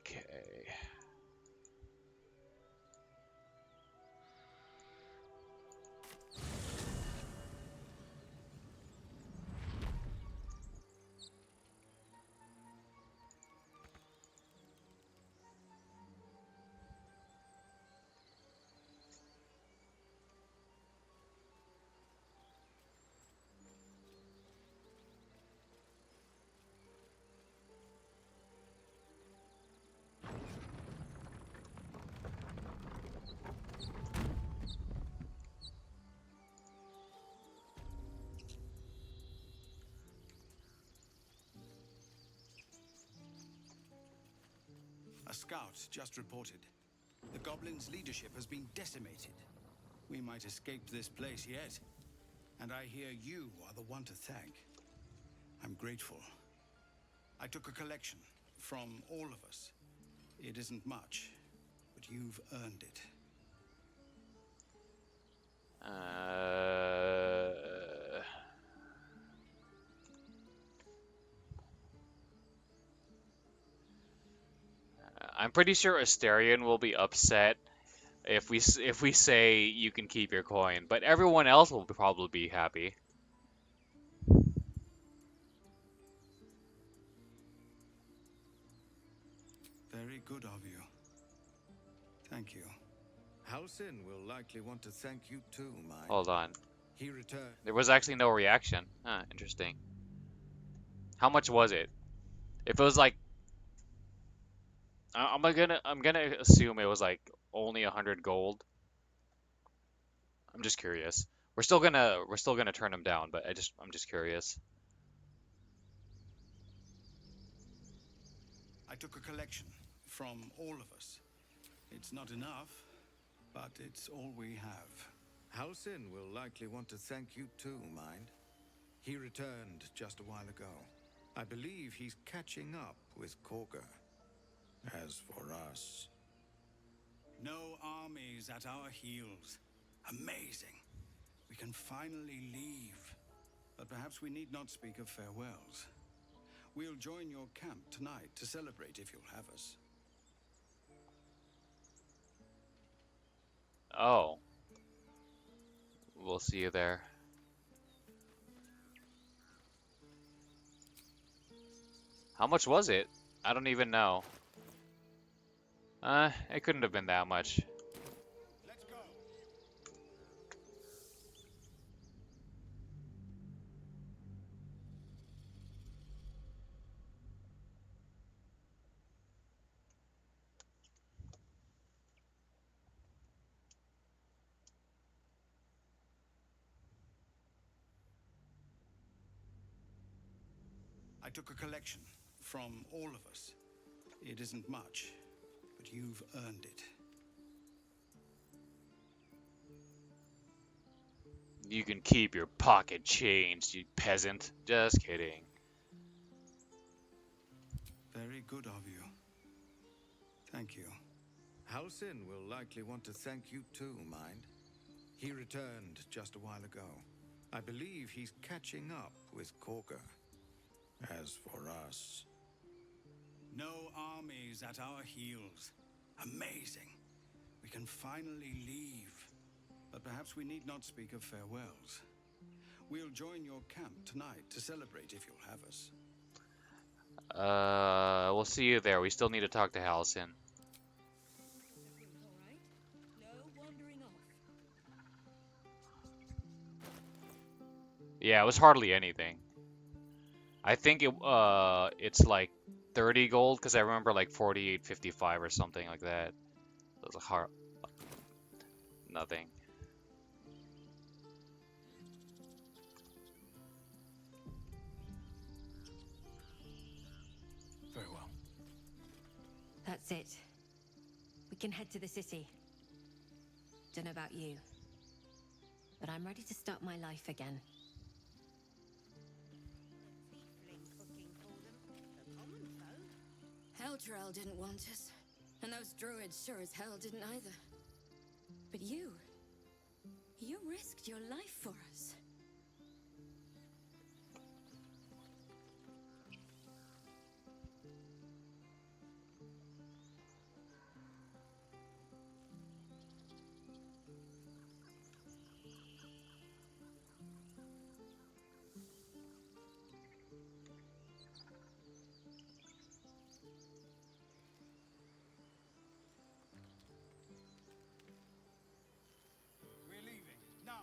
Okay. A scout just reported. The goblins' leadership has been decimated. We might escape this place yet. And I hear you are the one to thank. I'm grateful. I took a collection from all of us. It isn't much, but you've earned it. I'm pretty sure Asterion will be upset if we say you can keep your coin, but everyone else will probably be happy. good of you. Thank you. Halsin will likely want to thank you too, mine. Hold on. He returned. There was actually no reaction. Huh, interesting. How much was it? If it was like, I'm gonna assume it was like only 100 gold. I'm just curious. We're still gonna turn him down, but I'm just curious. I took a collection from all of us. It's not enough, but it's all we have. Halsin will likely want to thank you too, mind. He returned just a while ago. I believe he's catching up with Korga. As for us... No armies at our heels. Amazing. We can finally leave. But perhaps we need not speak of farewells. We'll join your camp tonight to celebrate if you'll have us. Oh. We'll see you there. How much was it? I don't even know. It couldn't have been that much. Let's go. I took a collection from all of us. It isn't much, but you've earned it. You can keep your pocket changed, you peasant. Just kidding. Very good of you. Thank you. Halsin will likely want to thank you too, mind. He returned just a while ago. I believe he's catching up with Korga. As for us... No armies at our heels. Amazing. We can finally leave. But perhaps we need not speak of farewells. We'll join your camp tonight to celebrate if you'll have us. We'll see you there. We still need to talk to Halcyon. Everything's all right. No wandering off. Yeah, it was hardly anything. I think it's like 30 gold because I remember like 48.55 or something like that. It was a hard nothing. Very well. That's it. We can head to the city. Don't know about you, but I'm ready to start my life again. Eldrell didn't want us, and those druids sure as hell didn't either. But you risked your life for us. We're leaving now.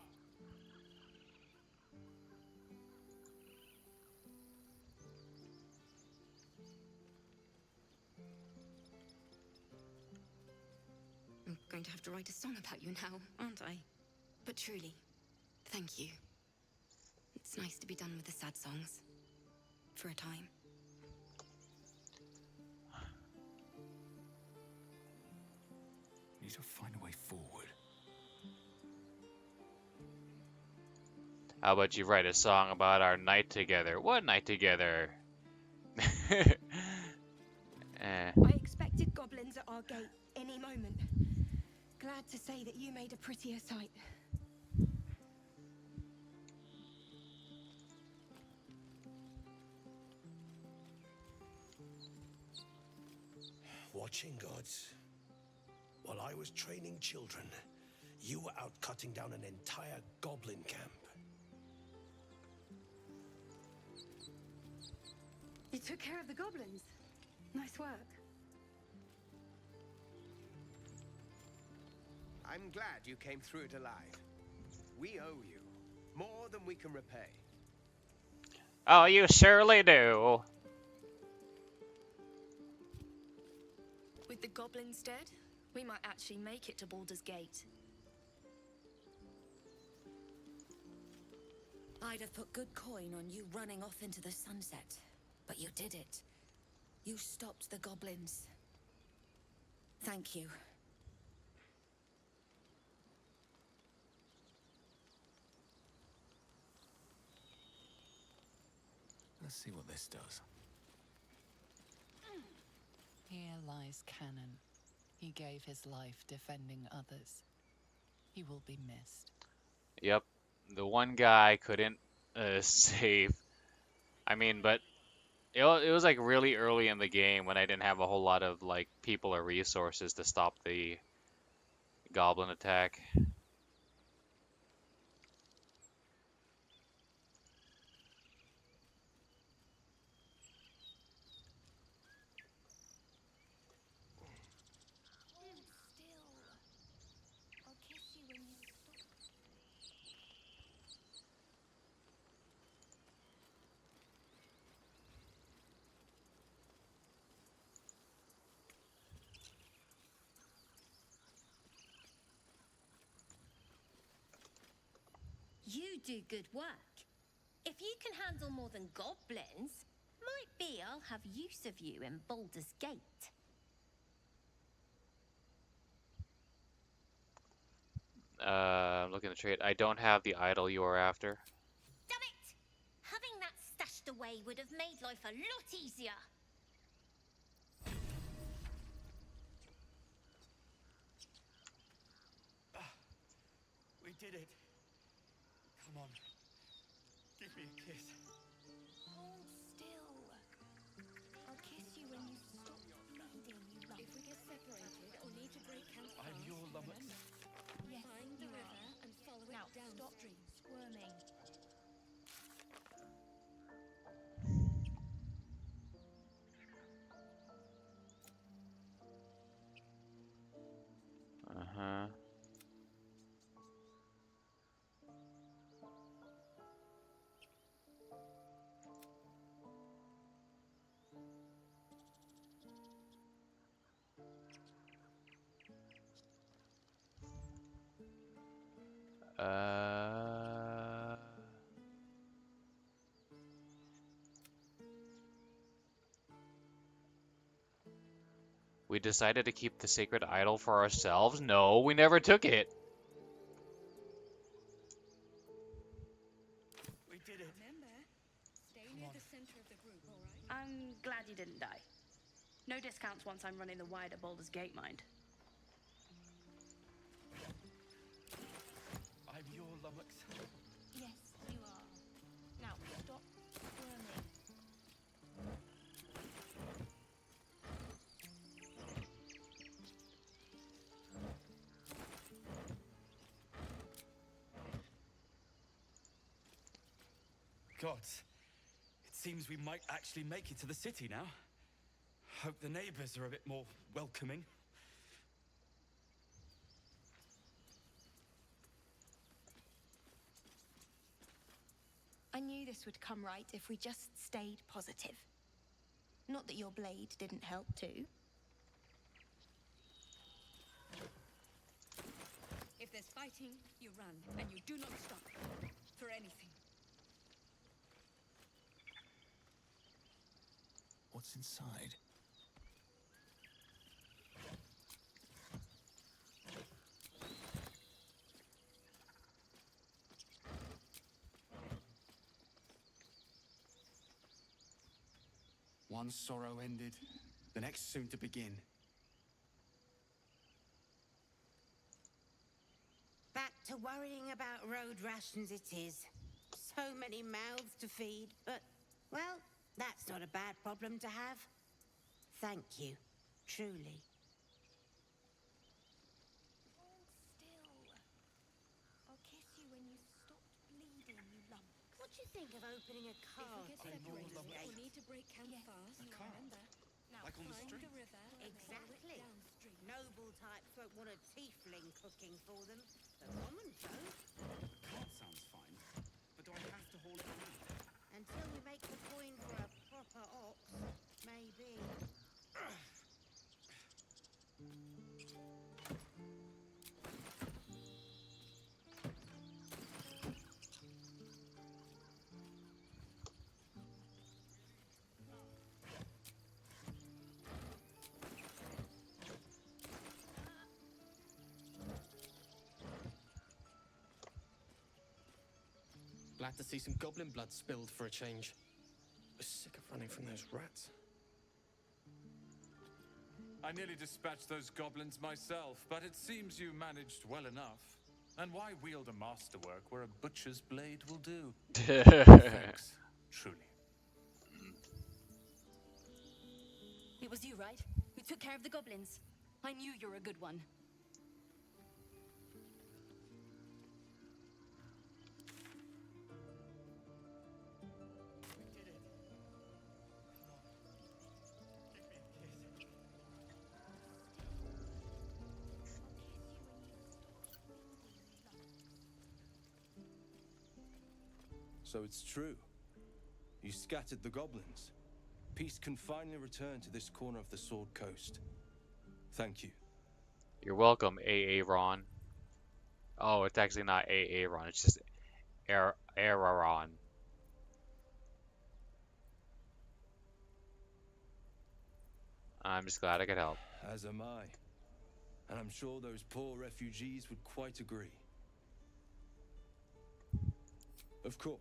I'm going to have to write a song about you now, aren't I? But truly, thank you. It's nice to be done with the sad songs. For a time. Need to find a way forward. How about you write a song about our night together? What night together? I expected goblins at our gate any moment. Glad to say that you made a prettier sight. Watching gods. While I was training children, you were out cutting down an entire goblin camp. You took care of the goblins. Nice work. I'm glad you came through it alive. We owe you more than we can repay. Oh, you surely do. With the goblins dead, we might actually make it to Baldur's Gate. I'd have put good coin on you running off into the sunset, but you did it. You stopped the goblins. Thank you. Let's see what this does. Here lies Canon. He gave his life defending others. He will be missed. Yep, the one guy couldn't save. I mean, but it was like really early in the game when I didn't have a whole lot of like people or resources to stop the goblin attack. You do good work. If you can handle more than goblins, might be I'll have use of you in Baldur's Gate. Looking at the trade. I don't have the idol you are after. Damn it! Having that stashed away would have made life a lot easier. We did it. Come on. Give me a kiss. Hold still. I'll kiss you when you stop bleeding, you lump. If we get separated or need to break camp fast, I'm your lummox. yes, find the river and follow it downstream. Stop squirming. Uh-huh. Uh, we decided to keep the sacred idol for ourselves? No, we never took it. We did it. Remember, stay near the center of the group, all right? I'm glad you didn't die. No discounts once I'm running the wider Baldur's Gate, mind. I'm your lummox. Yes, you are. Now stop squirming. Gods, it seems we might actually make it to the city now. Hope the neighbors are a bit more welcoming. I knew this would come right if we just stayed positive. Not that your blade didn't help too. If there's fighting, you run, and you do not stop. For anything. What's inside? One sorrow ended, the next soon to begin. Back to worrying about road rations it is. So many mouths to feed, but, well, that's not a bad problem to have. Thank you, truly. Hold still. I'll kiss you when you stop bleeding, you lump. What do you think of opening a car? If we get separated, we'll need to break camp fast. A car? Remember. Now Like on the find street? the river and follow it Exactly. downstream. Noble types won't want a tiefling cooking for them. The common folk. Cart sounds fine, but do I have to haul it around? Until we make the coin for a proper ox, maybe. Glad to see some goblin blood spilled for a change. I'm sick of running from those rats. I nearly dispatched those goblins myself, but it seems you managed well enough. And why wield a masterwork where a butcher's blade will do? Thanks, truly. It was you, right? Who took care of the goblins? I knew you were a good one. So it's true. You scattered the goblins. Peace can finally return to this corner of the Sword Coast. Thank you. You're welcome, Aaron. Oh, it's actually not Aaron. It's just Aaron. I'm just glad I could help. As am I. And I'm sure those poor refugees would quite agree. Of course.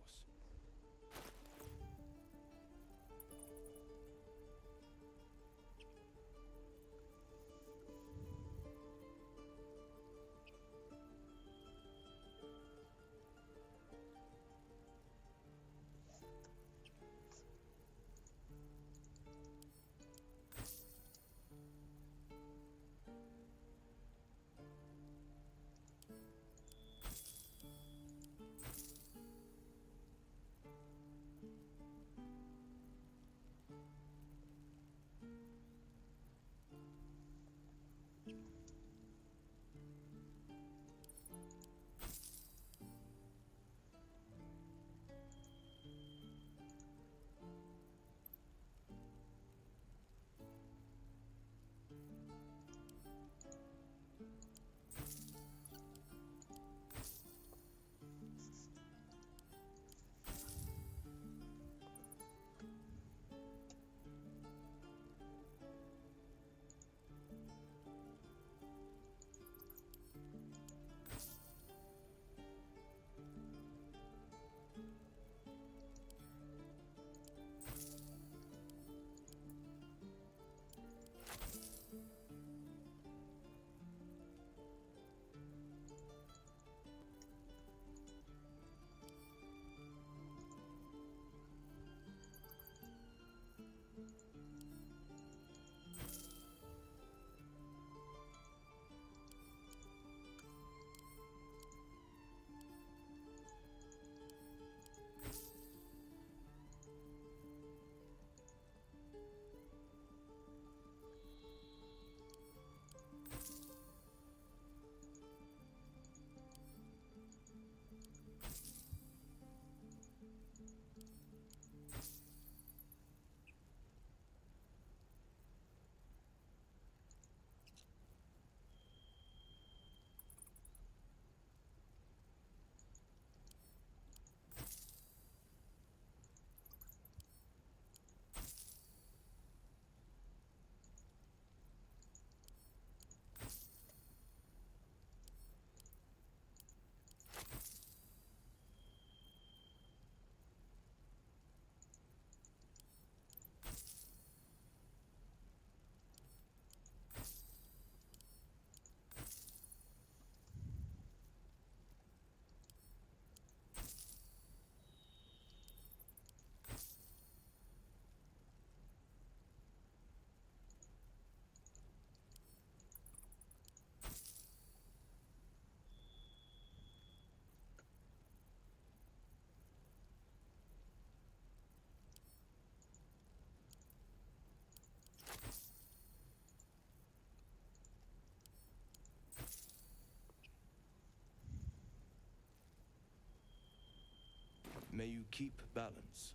May you keep balance.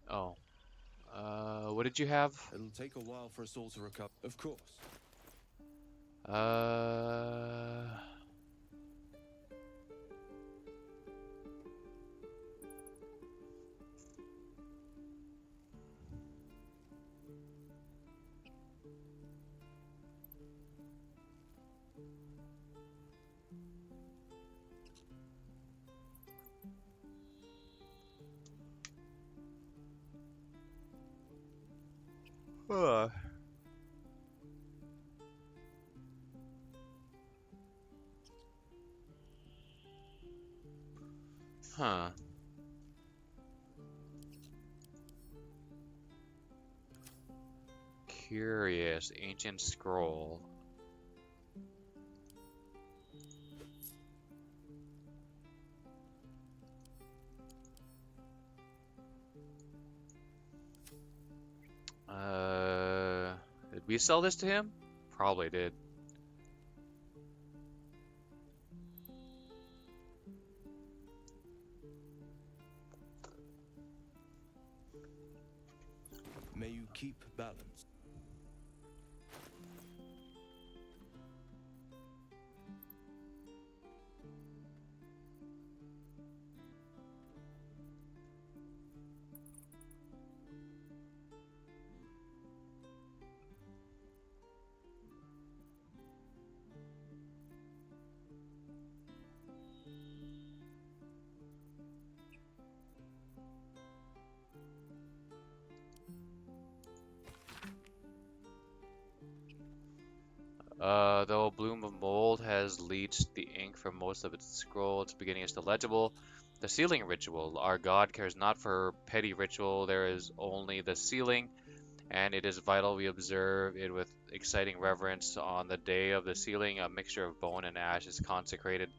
Oh. What did you have? It'll take a while for us all to recover. Of course. Uh... Huh. Huh. Curious. Ancient scroll. Did we sell this to him? Probably did. May you keep balance. Though a bloom of mold has leached the ink from most of its scroll, its beginning is still legible. The sealing ritual. Our god cares not for petty ritual, there is only the sealing, and it is vital we observe it with exciting reverence. On the day of the sealing, a mixture of bone and ash is consecrated.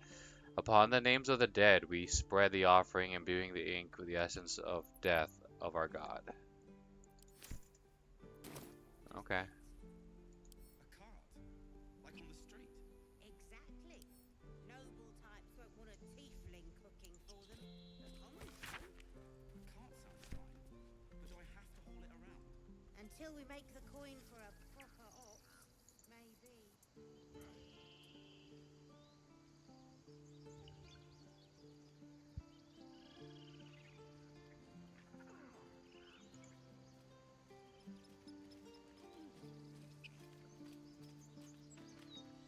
Upon the names of the dead, we spread the offering, imbuing the ink with the essence of death of our god. Okay. Like on the street. Exactly. Noble types won't want a tiefling cooking for them. The common folk. A cart sounds fine, but do I have to haul it around? Until we make the coin for a proper ox, maybe.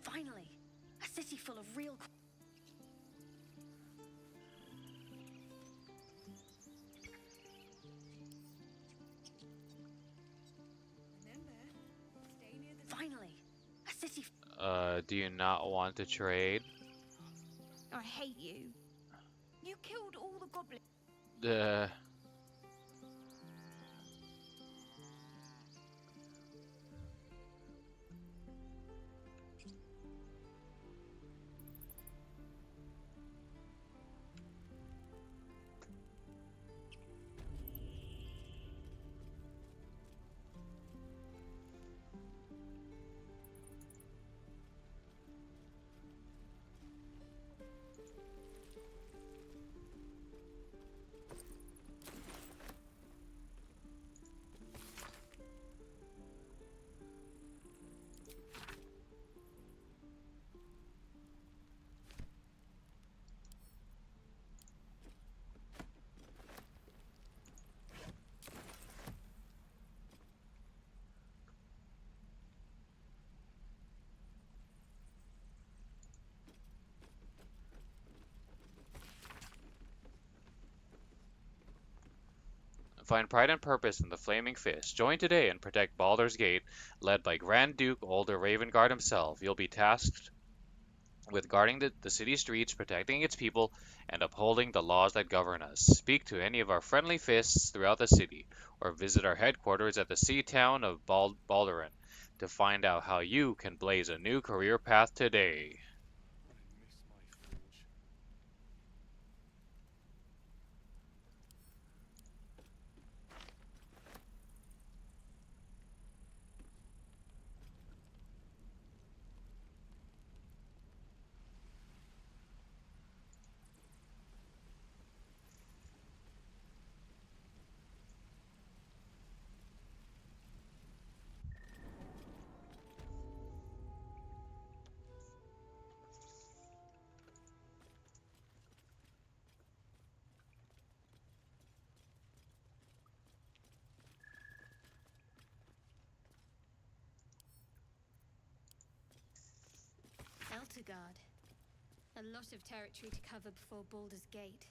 Finally, a city full of real. Finally, a city. Do you not want to trade? I hate you. You killed all the goblins. The Find pride and purpose in the Flaming Fist. Join today and protect Baldur's Gate, led by Grand Duke Older Ravengard himself. You'll be tasked with guarding the city streets, protecting its people, and upholding the laws that govern us. Speak to any of our friendly fists throughout the city, or visit our headquarters at the sea town of Baldurin to find out how you can blaze a new career path today. Outerguard. A lot of territory to cover before Baldur's Gate.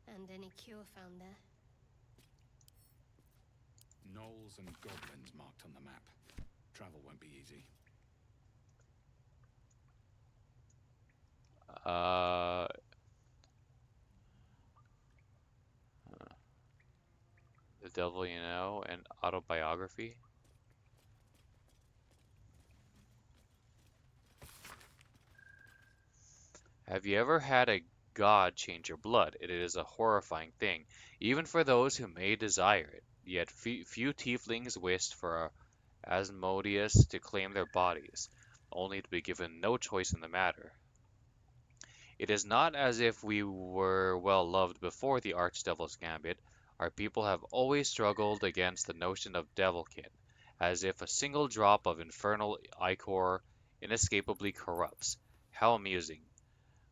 And any cure found there. Gnolls and goblins marked on the map. Travel won't be easy. The Devil You Know, and autobiography. Have you ever had a god change your blood? It is a horrifying thing, even for those who may desire it. Yet few tieflings wished for Asmodeus to claim their bodies, only to be given no choice in the matter. It is not as if we were well loved before the Archdevil's Gambit. Our people have always struggled against the notion of devilkin, as if a single drop of infernal ichor inescapably corrupts. How amusing.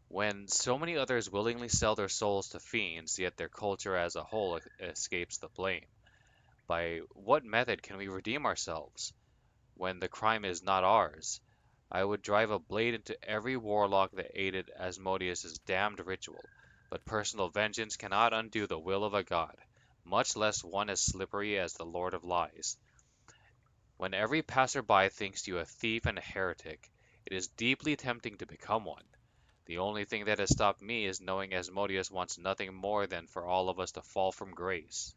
When so many others willingly sell their souls to fiends, yet their culture as a whole escapes the blame. By what method can we redeem ourselves, when the crime is not ours? I would drive a blade into every warlock that aided Asmodeus's damned ritual, but personal vengeance cannot undo the will of a god, much less one as slippery as the Lord of Lies. When every passerby thinks you a thief and a heretic, it is deeply tempting to become one. The only thing that has stopped me is knowing Asmodeus wants nothing more than for all of us to fall from grace.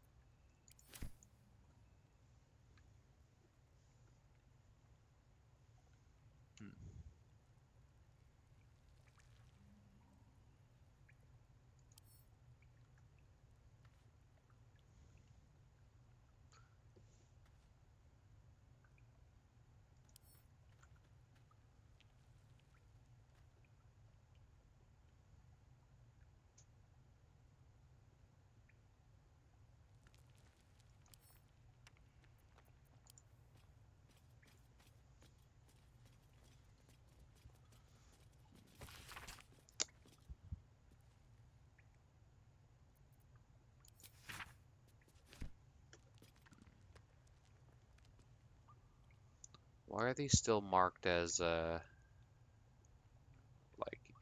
Why are these still marked as, like,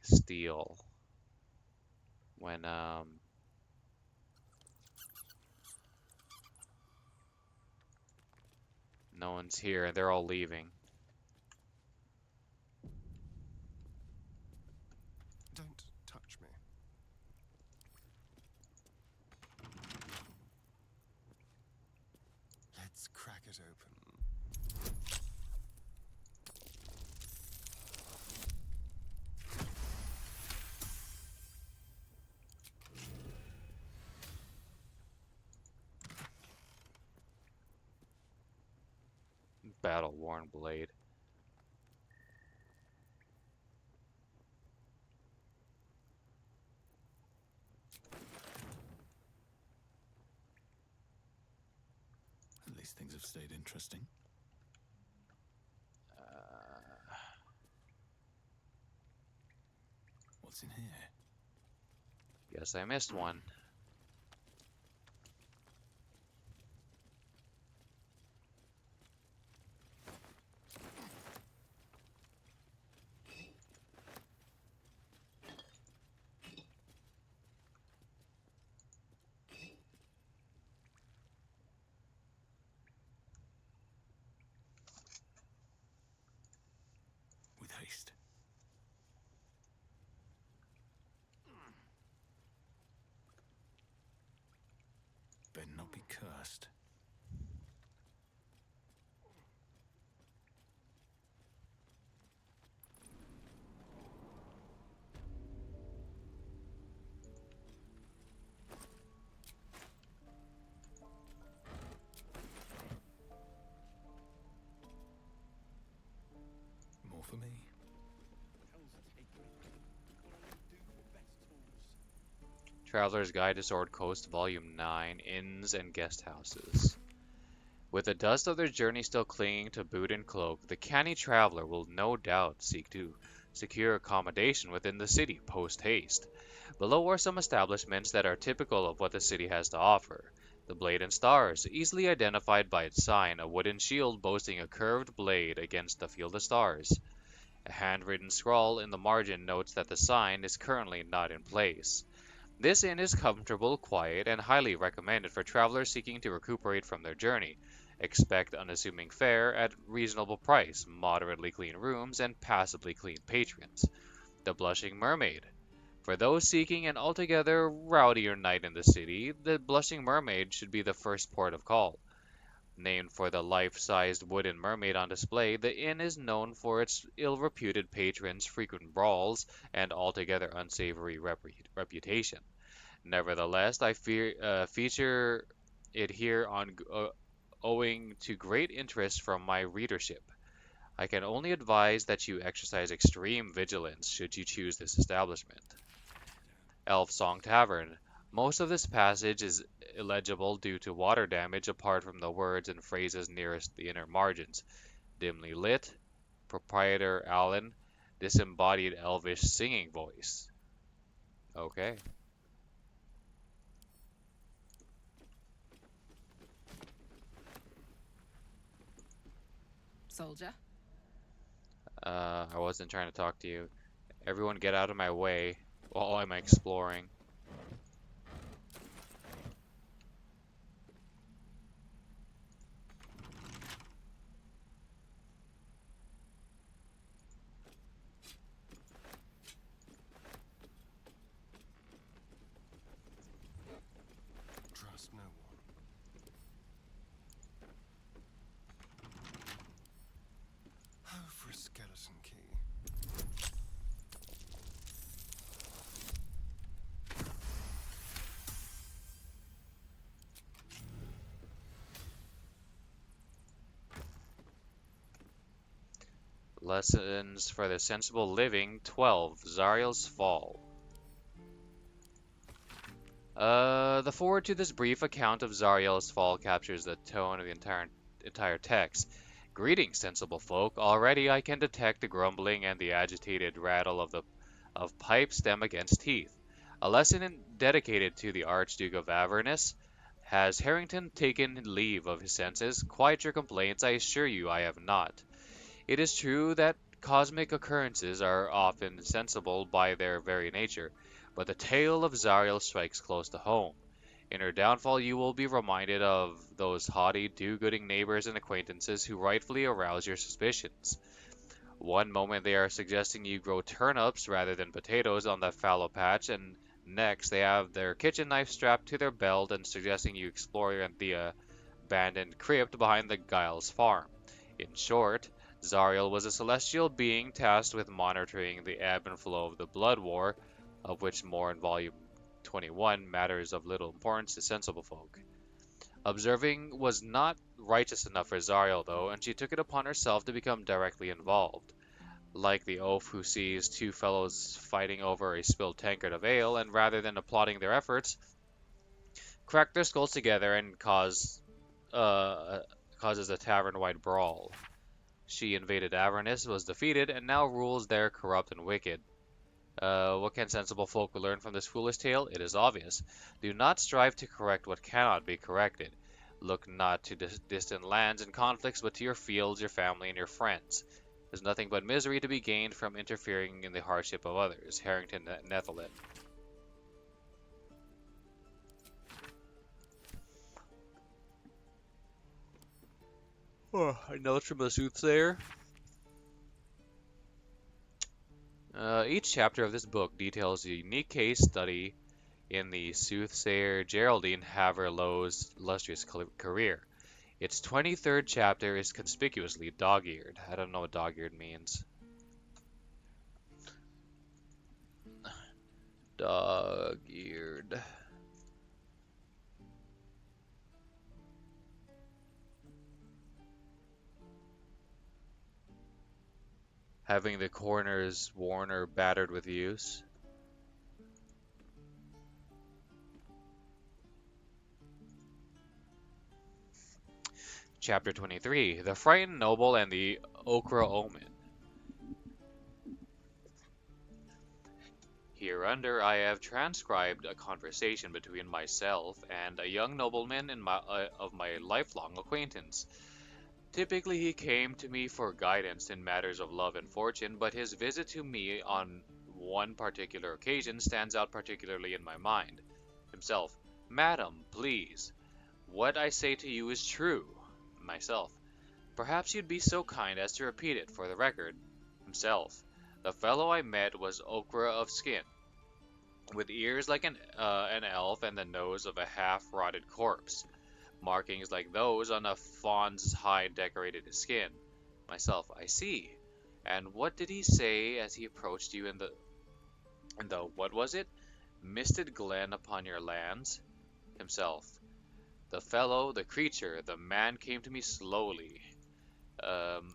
steel? When, no one's here and they're all leaving. Don't touch me. Let's crack it open. Battle-worn blade. At least things have stayed interesting. What's in here? Guess I missed one. With haste. Better not be cursed. More for me. Traveler's Guide to Sword Coast, Volume 9, Inns and Guest Houses. With the dust of their journey still clinging to boot and cloak, the canny traveler will no doubt seek to secure accommodation within the city post-haste. Below are some establishments that are typical of what the city has to offer. The Blade and Stars, easily identified by its sign, a wooden shield boasting a curved blade against the field of stars. A handwritten scrawl in the margin notes that the sign is currently not in place. This inn is comfortable, quiet, and highly recommended for travelers seeking to recuperate from their journey. Expect unassuming fare at reasonable price, moderately clean rooms, and passably clean patrons. The Blushing Mermaid. For those seeking an altogether rowdier night in the city, the Blushing Mermaid should be the first port of call. Named for the life-sized wooden mermaid on display, the inn is known for its ill-reputed patrons' frequent brawls and altogether unsavory reputation. Nevertheless, feature it here owing to great interest from my readership. I can only advise that you exercise extreme vigilance should you choose this establishment. Elf Song Tavern. Most of this passage is illegible due to water damage apart from the words and phrases nearest the inner margins. Dimly lit. Proprietor Allen. Disembodied elvish singing voice. Okay. Soldier? I wasn't trying to talk to you. Everyone get out of my way while I'm exploring. Trust no one. Oh, for a skeleton key. Lessons for the Sensible Living 12. Zariel's Fall. The foreword to this brief account of Zariel's fall captures the tone of the entire text. Greetings, sensible folk. Already I can detect the grumbling and the agitated rattle of pipe stem against teeth. A lesson dedicated to the Archduke of Avernus. Has Harrington taken leave of his senses? Quiet your complaints, I assure you I have not. It is true that cosmic occurrences are often sensible by their very nature, but the tale of Zariel strikes close to home. In her downfall, you will be reminded of those haughty, do-gooding neighbors and acquaintances who rightfully arouse your suspicions. One moment they are suggesting you grow turnips rather than potatoes on that fallow patch, and next they have their kitchen knife strapped to their belt and suggesting you explore the abandoned crypt behind the Giles farm. In short, Zariel was a celestial being tasked with monitoring the ebb and flow of the Blood War, of which more in Volume 21, matters of little importance to sensible folk. Observing was not righteous enough for Zariel, though, and she took it upon herself to become directly involved. Like the oaf who sees two fellows fighting over a spilled tankard of ale, and rather than applauding their efforts, crack their skulls together and causes a tavern-wide brawl. She invaded Avernus, was defeated, and now rules there corrupt and wicked. What can sensible folk learn from this foolish tale? It is obvious. Do not strive to correct what cannot be corrected. Look not to distant lands and conflicts, but to your fields, your family, and your friends. There's nothing but misery to be gained from interfering in the hardship of others. Harrington Nethelin. Oh, a note from a soothsayer. Each chapter of this book details a unique case study in the soothsayer Geraldine Haverlow's illustrious career. Its 23rd chapter is conspicuously dog-eared. I don't know what dog-eared means. Dog-eared. Having the corners worn or battered with use. Chapter 23, The Frightened Noble and the Ochre Omen. Hereunder I have transcribed a conversation between myself and a young nobleman of my lifelong acquaintance. Typically, he came to me for guidance in matters of love and fortune, but his visit to me on one particular occasion stands out particularly in my mind. Himself, Madam, please, what I say to you is true. Myself, perhaps you'd be so kind as to repeat it for the record. Himself, the fellow I met was ochre of skin, with ears like an elf and the nose of a half-rotted corpse. Markings like those on a fawn's hide decorated his skin. Myself, I see. And what did he say as he approached you in the what was it? Misted glen upon your lands? Himself. The fellow, the creature, the man came to me slowly. Um,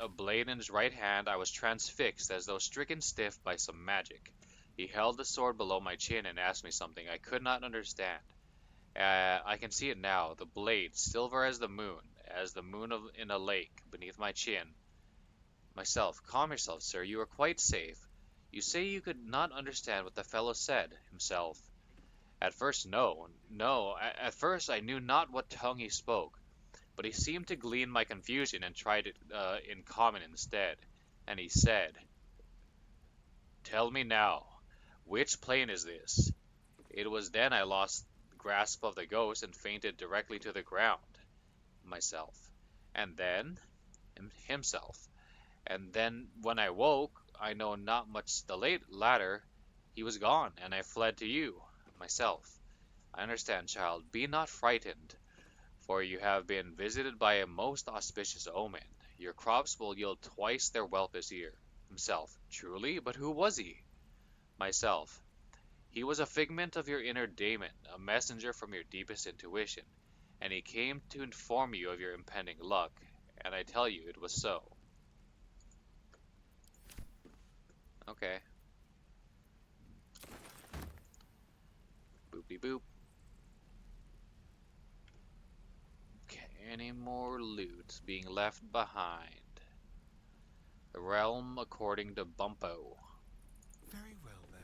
a blade in his right hand, I was transfixed as though stricken stiff by some magic. He held the sword below my chin and asked me something I could not understand. I can see it now, the blade, silver as the moon in a lake, beneath my chin. Myself, calm yourself, sir, you are quite safe. You say you could not understand what the fellow said. Himself. At first, no, no, at first I knew not what tongue he spoke, but he seemed to glean my confusion and tried it in common instead. And he said, "Tell me now, which plane is this?" It was then I lost grasp of the ghost and fainted directly to the ground. Myself. And then? Himself. And then when I woke, I know not much the latter, he was gone, and I fled to you. Myself. I understand, child. Be not frightened, for you have been visited by a most auspicious omen. Your crops will yield twice their wealth this year. Himself. Truly? But who was he? Myself. He was a figment of your inner daemon, a messenger from your deepest intuition, and he came to inform you of your impending luck, and I tell you it was so. Okay. Boopy boop. Okay, any more loot being left behind? The realm according to Bumpo. Very well then.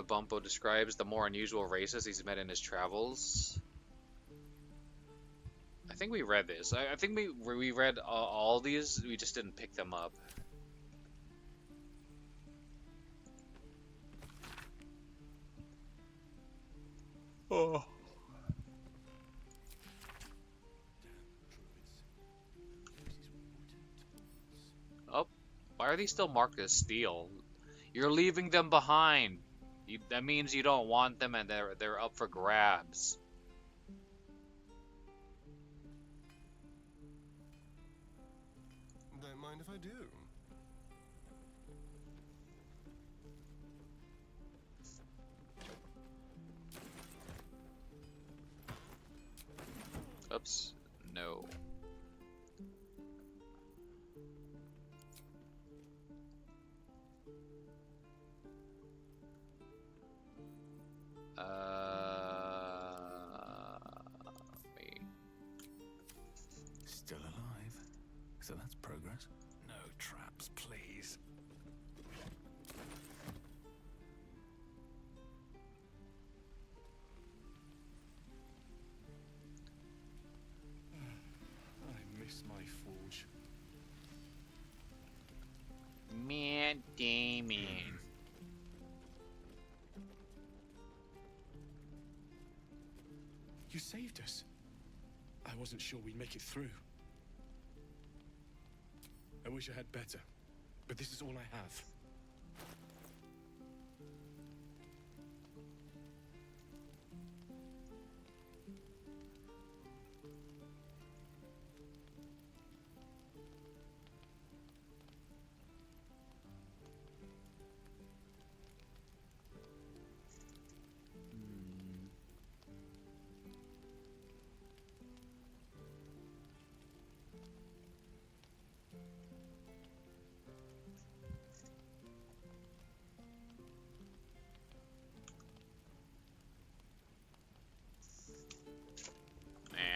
Bumpo describes the more unusual races he's met in his travels. I think we read this. I think we read all these. We just didn't pick them up. Oh. Oh, why are these still marked as steel? You're leaving them behind. That means you don't want them, and they're up for grabs. Don't mind if I do. Oops. No. Wait. Still alive. So that's progress. No traps, please. I miss my forge. Man, Damien. You saved us. I wasn't sure we'd make it through. I wish I had better, but this is all I have.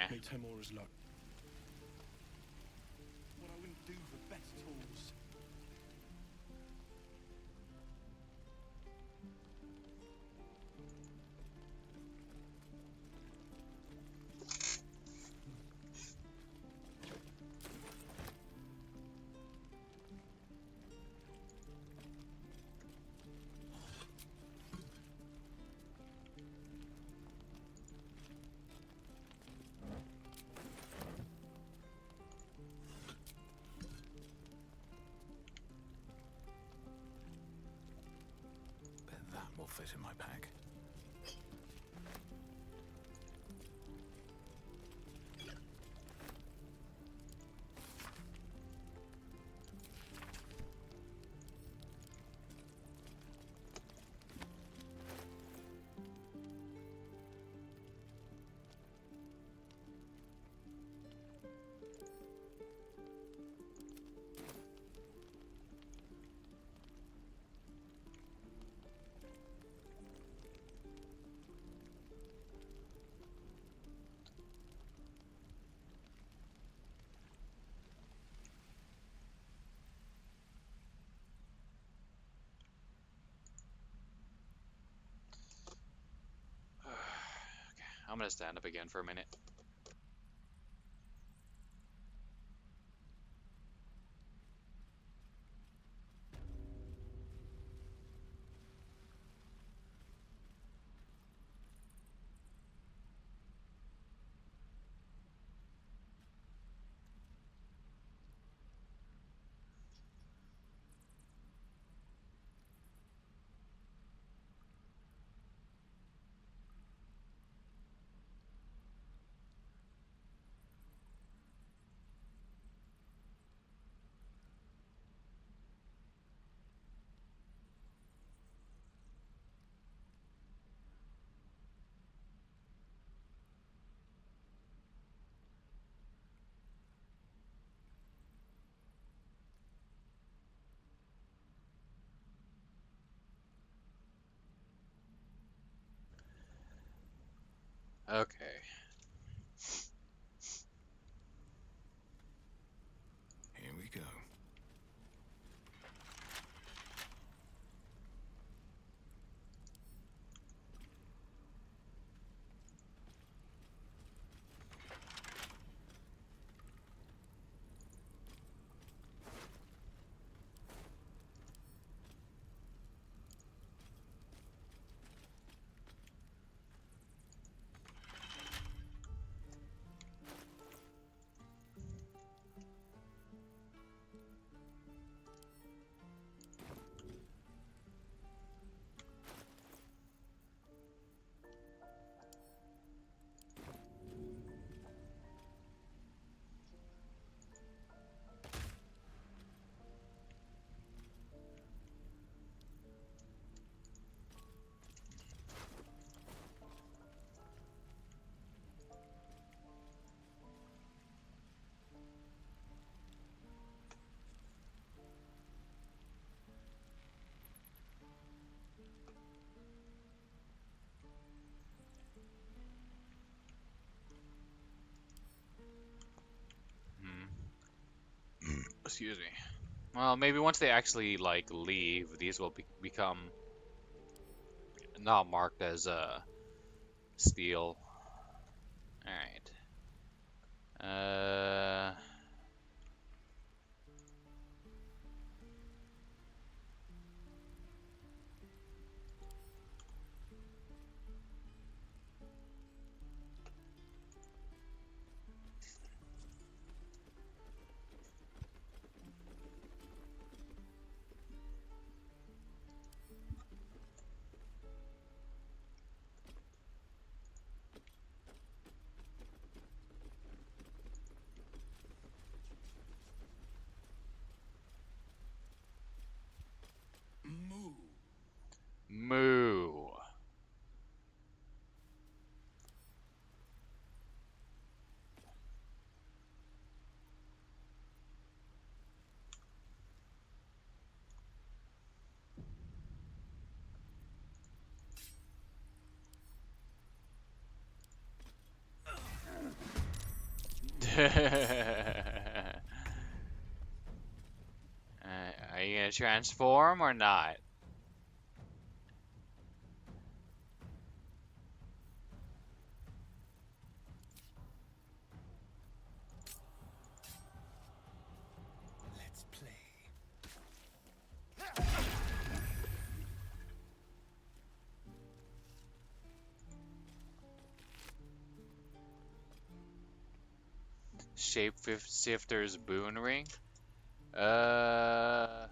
May Temora's luck. What I wouldn't do for better tools. will fit in my pack. I'm gonna stand up again for a minute. Okay. Here we go. Excuse me. Well, maybe once they actually like leave, these will become not marked as steel. All right. Moo. Are you gonna transform or not? Let's play. Shapeshifter's boon ring? Uh,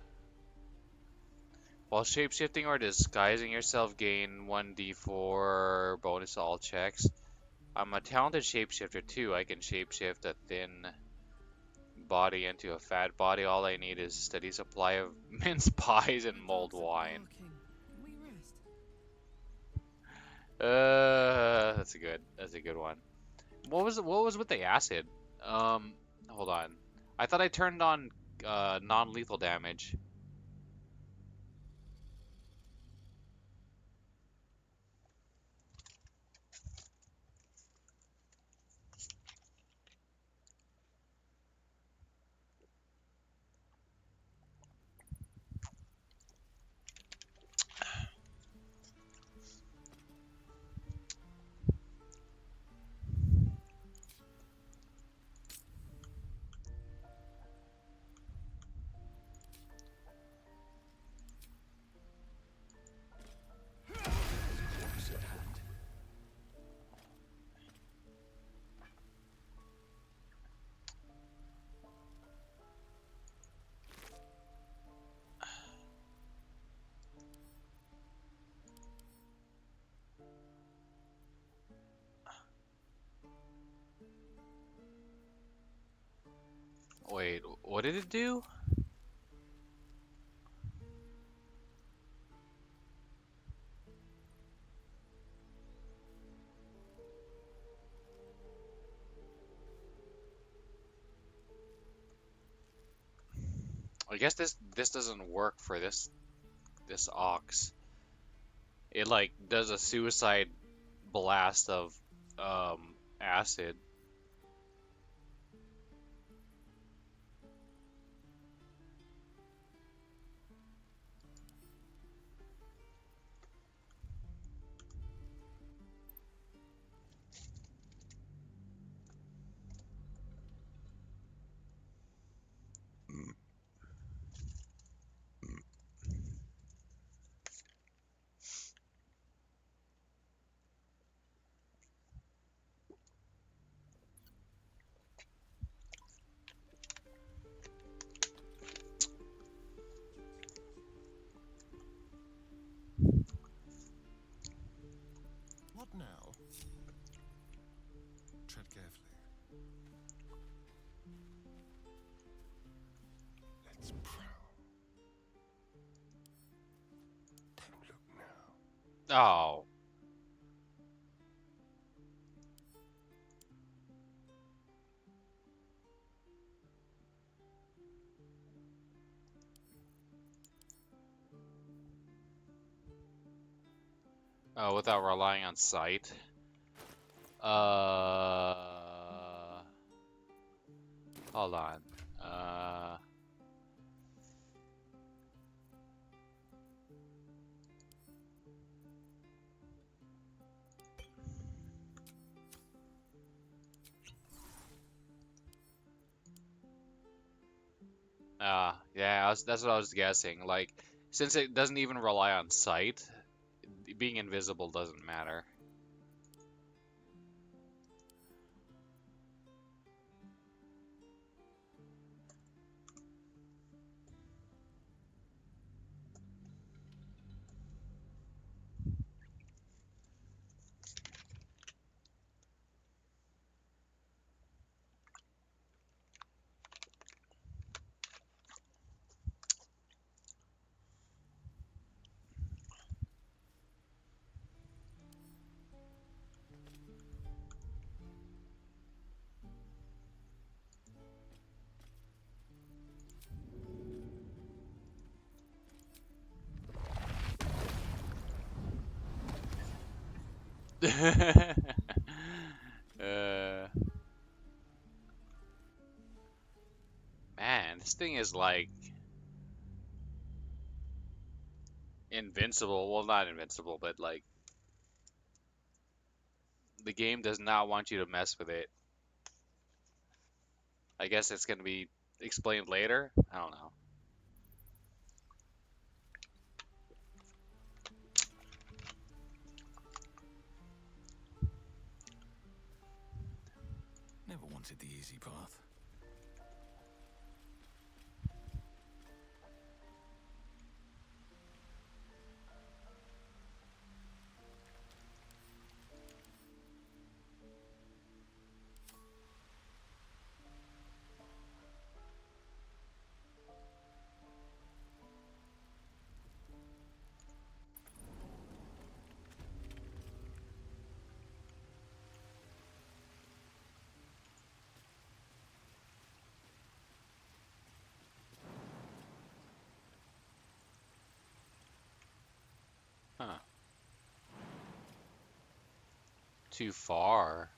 While shapeshifting or disguising yourself, gain 1d4 bonus to all checks. I'm a talented shapeshifter too. I can shapeshift a thin body into a fat body. All I need is steady supply of mince pies and mulled wine. That's a good one. What was with the acid? Hold on. I thought I turned on non-lethal damage. Wait, what did it do? I guess this doesn't work for this ox. It like does a suicide blast of acid. What now? Tread carefully. Let's prowl. Don't look now. Oh. Oh, without relying on sight. Uh, Hold on. Yeah, that's what I was guessing. Like, since it doesn't even rely on sight, being invisible doesn't matter. uh, Man, this thing is like invincible. Well, not invincible, but like the game does not want you to mess with it. I guess it's gonna be explained later. I don't know. Never wanted the easy path. Huh. Too far.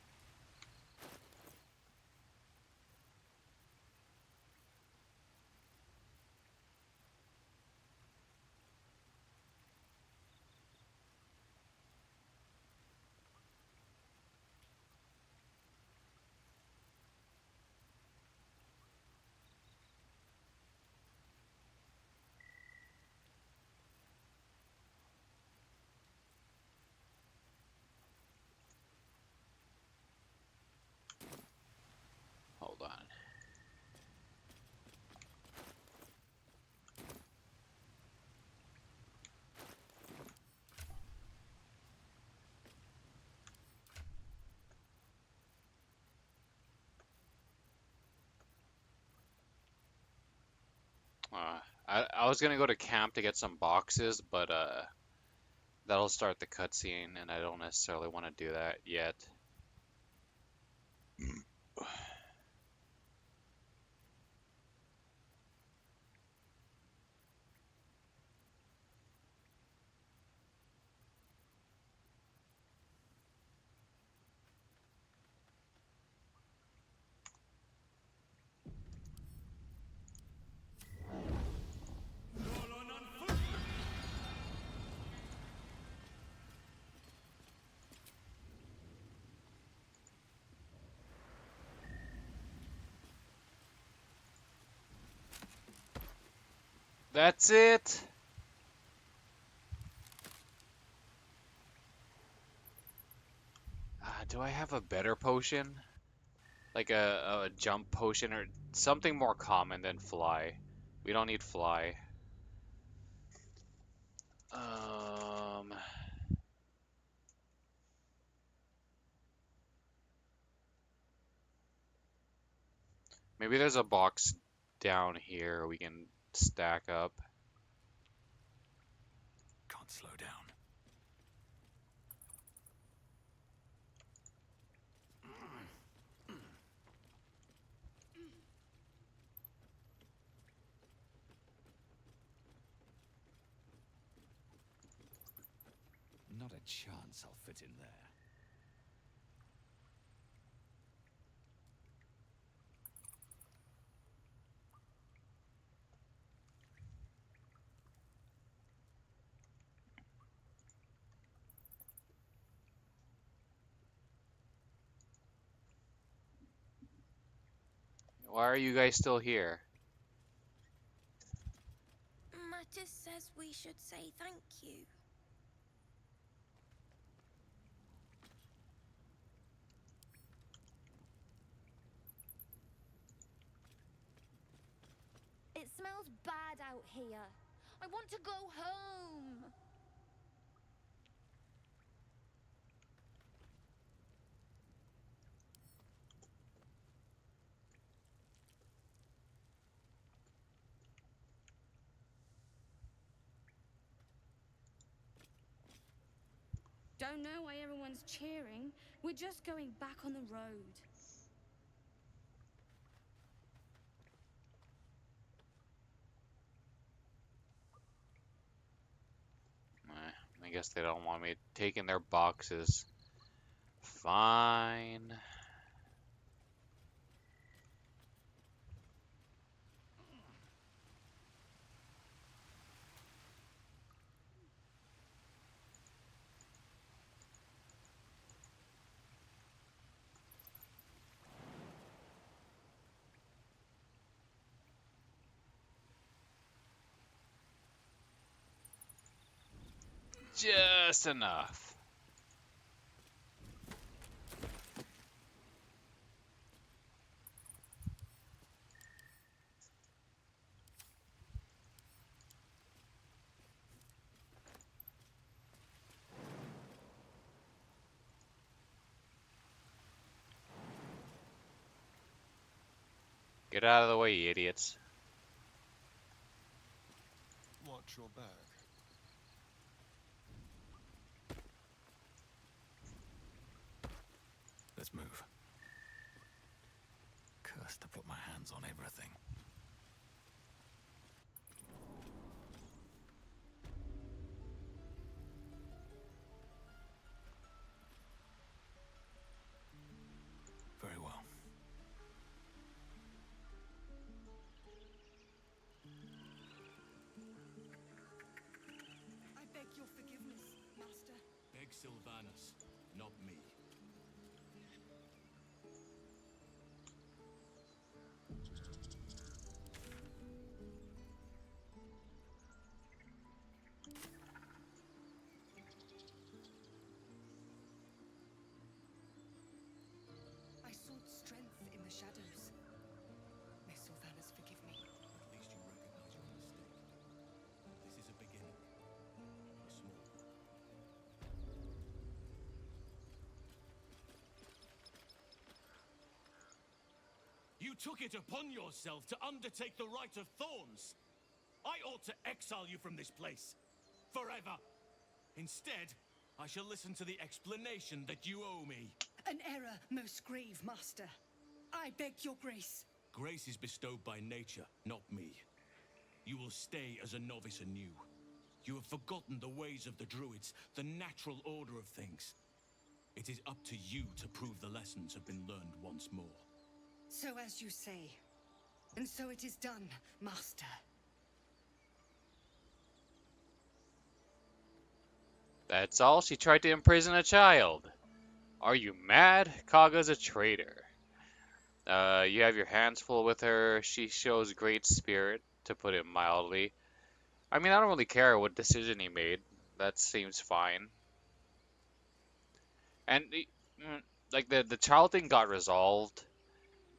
Hold on. I was gonna go to camp to get some boxes, but that'll start the cutscene, and I don't necessarily want to do that yet. That's it. Do I have a better potion? Like a jump potion or something more common than fly. We don't need fly. Um, Maybe there's a box down here we can stack up. Can't slow down. Not a chance I'll fit in there. Why are you guys still here? Mattis says we should say thank you. It smells bad out here. I want to go home. Don't know why everyone's cheering. We're just going back on the road. I guess they don't want me taking their boxes. Fine. Just enough. Get out of the way, you idiots. Watch your back. Let's move. Cursed to put my hands on everything. Sylvanus, not me. I sought strength in the shadows. May Sylvanus forgive me. At least you recognize your mistake. This is a beginning. A small one. You took it upon yourself to undertake the Rite of Thorns. I ought to exile you from this place. Forever. Instead, I shall listen to the explanation that you owe me. An error, most grave master. I beg your grace. Grace is bestowed by nature, not me. You will stay as a novice anew. You have forgotten the ways of the druids, the natural order of things. It is up to you to prove the lessons have been learned once more. So as you say. And so it is done, master. That's all? She tried to imprison a child. Are you mad? Kaga's a traitor. You have your hands full with her. She shows great spirit, to put it mildly. I mean, I don't really care what decision he made. That seems fine. And like the child thing got resolved,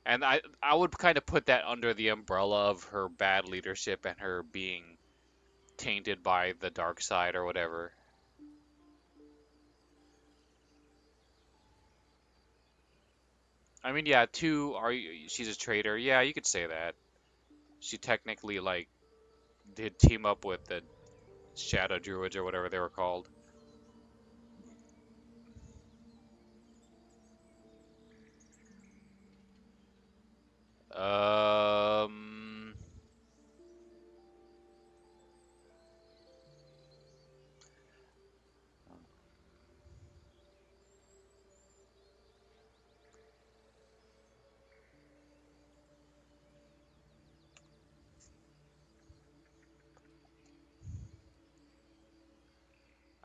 and I would kind of put that under the umbrella of her bad leadership and her being tainted by the dark side or whatever. I mean, yeah, she's a traitor. Yeah, you could say that. She technically like did team up with the Shadow Druids or whatever they were called. Um,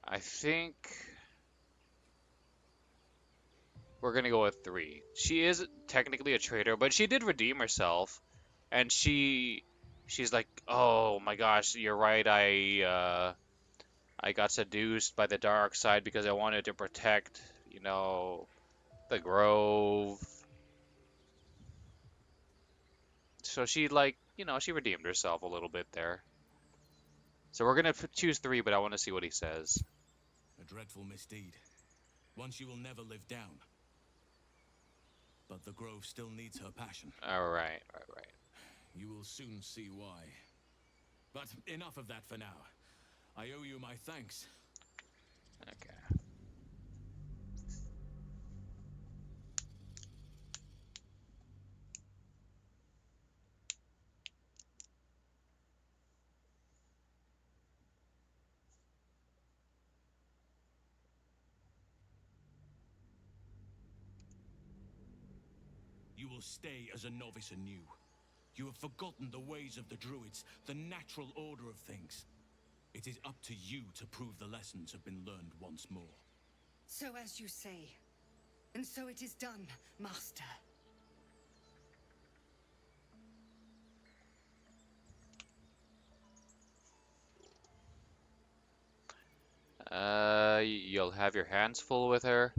I think we're gonna go with 3. She is technically a traitor, but she did redeem herself, and she's like, oh my gosh, you're right. I got seduced by the dark side because I wanted to protect, the grove. So she like, she redeemed herself a little bit there. So we're gonna choose 3, but I want to see what he says. A dreadful misdeed. One she will never live down. But the grove still needs her passion. All right. You will soon see why. But enough of that for now. I owe you my thanks. Okay. You will stay as a novice anew. You have forgotten the ways of the druids, the natural order of things. It is up to you to prove the lessons have been learned once more. So as you say. And so it is done, master. You'll have your hands full with her.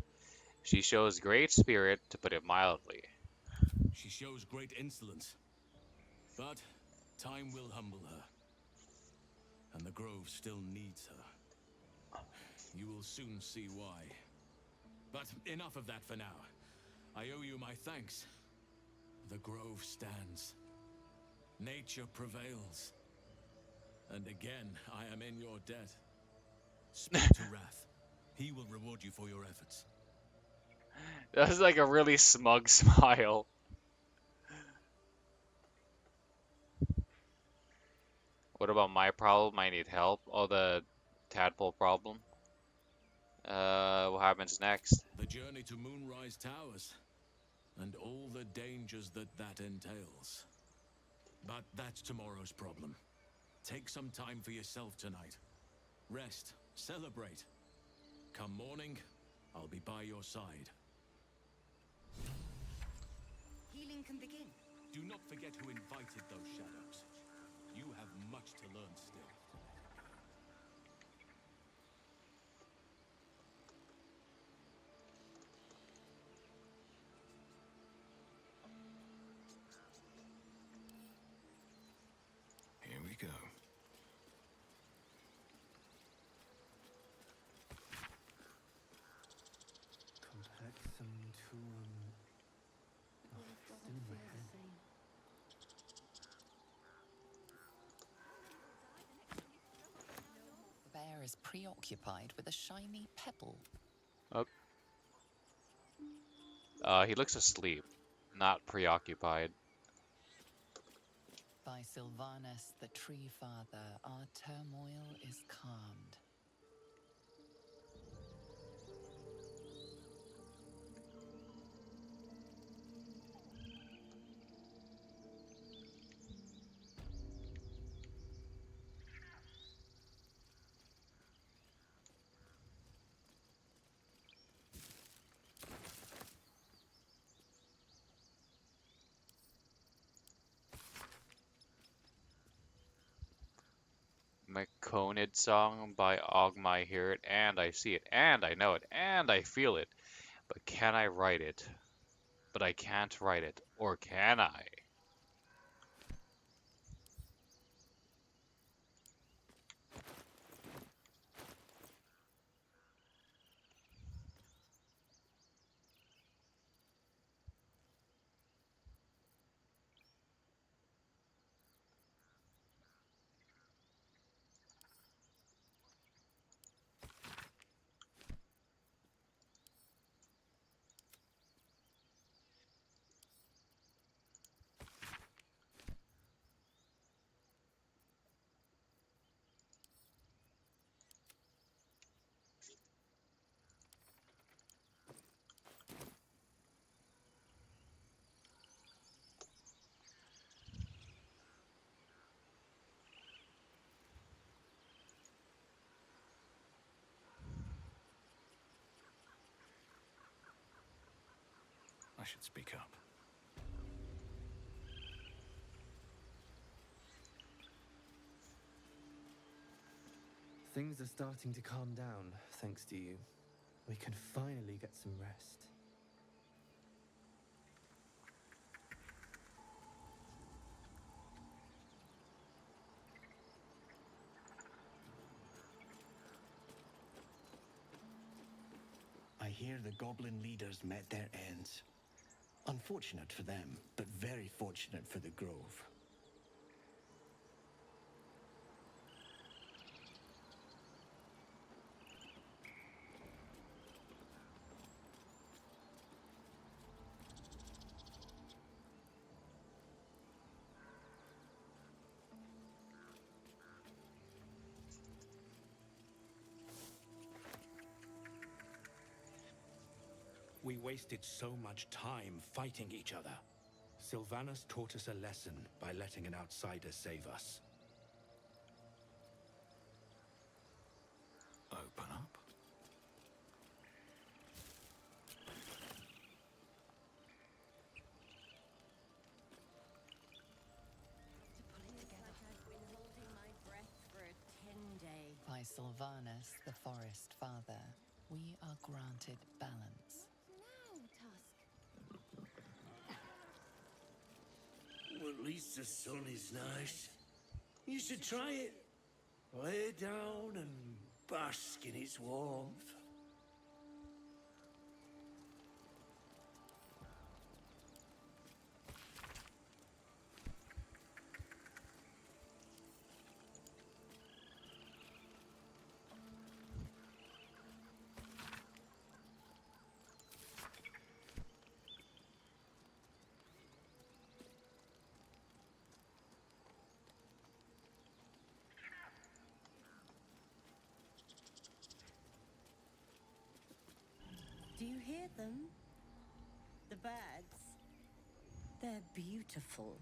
She shows great spirit, to put it mildly. She shows great insolence. But time will humble her. And the grove still needs her. You will soon see why. But enough of that for now. I owe you my thanks. The grove stands. Nature prevails. And again, I am in your debt. Speak to Wrath. He will reward you for your efforts. That was like a really smug smile. What about my problem? I need help. Oh, the tadpole problem. What happens next? The journey to Moonrise Towers. And all the dangers that entails. But that's tomorrow's problem. Take some time for yourself tonight. Rest. Celebrate. Come morning, I'll be by your side. Healing can begin. Do not forget who invited those shadows. You have much to learn still. Here we go. Complexum tuum. Oh, it's still in my head. The bear is preoccupied with a shiny pebble. Oh. He looks asleep, not preoccupied. By Sylvanus, the Tree Father, our turmoil is calmed. Maconid song by Ogma. I hear it, and I see it, and I know it, and I feel it. But can I write it? But I can't write it, or can I? I should speak up. Things are starting to calm down, thanks to you. We can finally get some rest. I hear the goblin leaders met their ends. Unfortunate for them, but very fortunate for the Grove. We wasted so much time fighting each other. Sylvanus taught us a lesson by letting an outsider save us. Open up. By Sylvanus, the Forest Father, we are granted balance. Well, at least the sun is nice. You should try it. Lay down and bask in its warmth. Do you hear them? The birds. They're beautiful.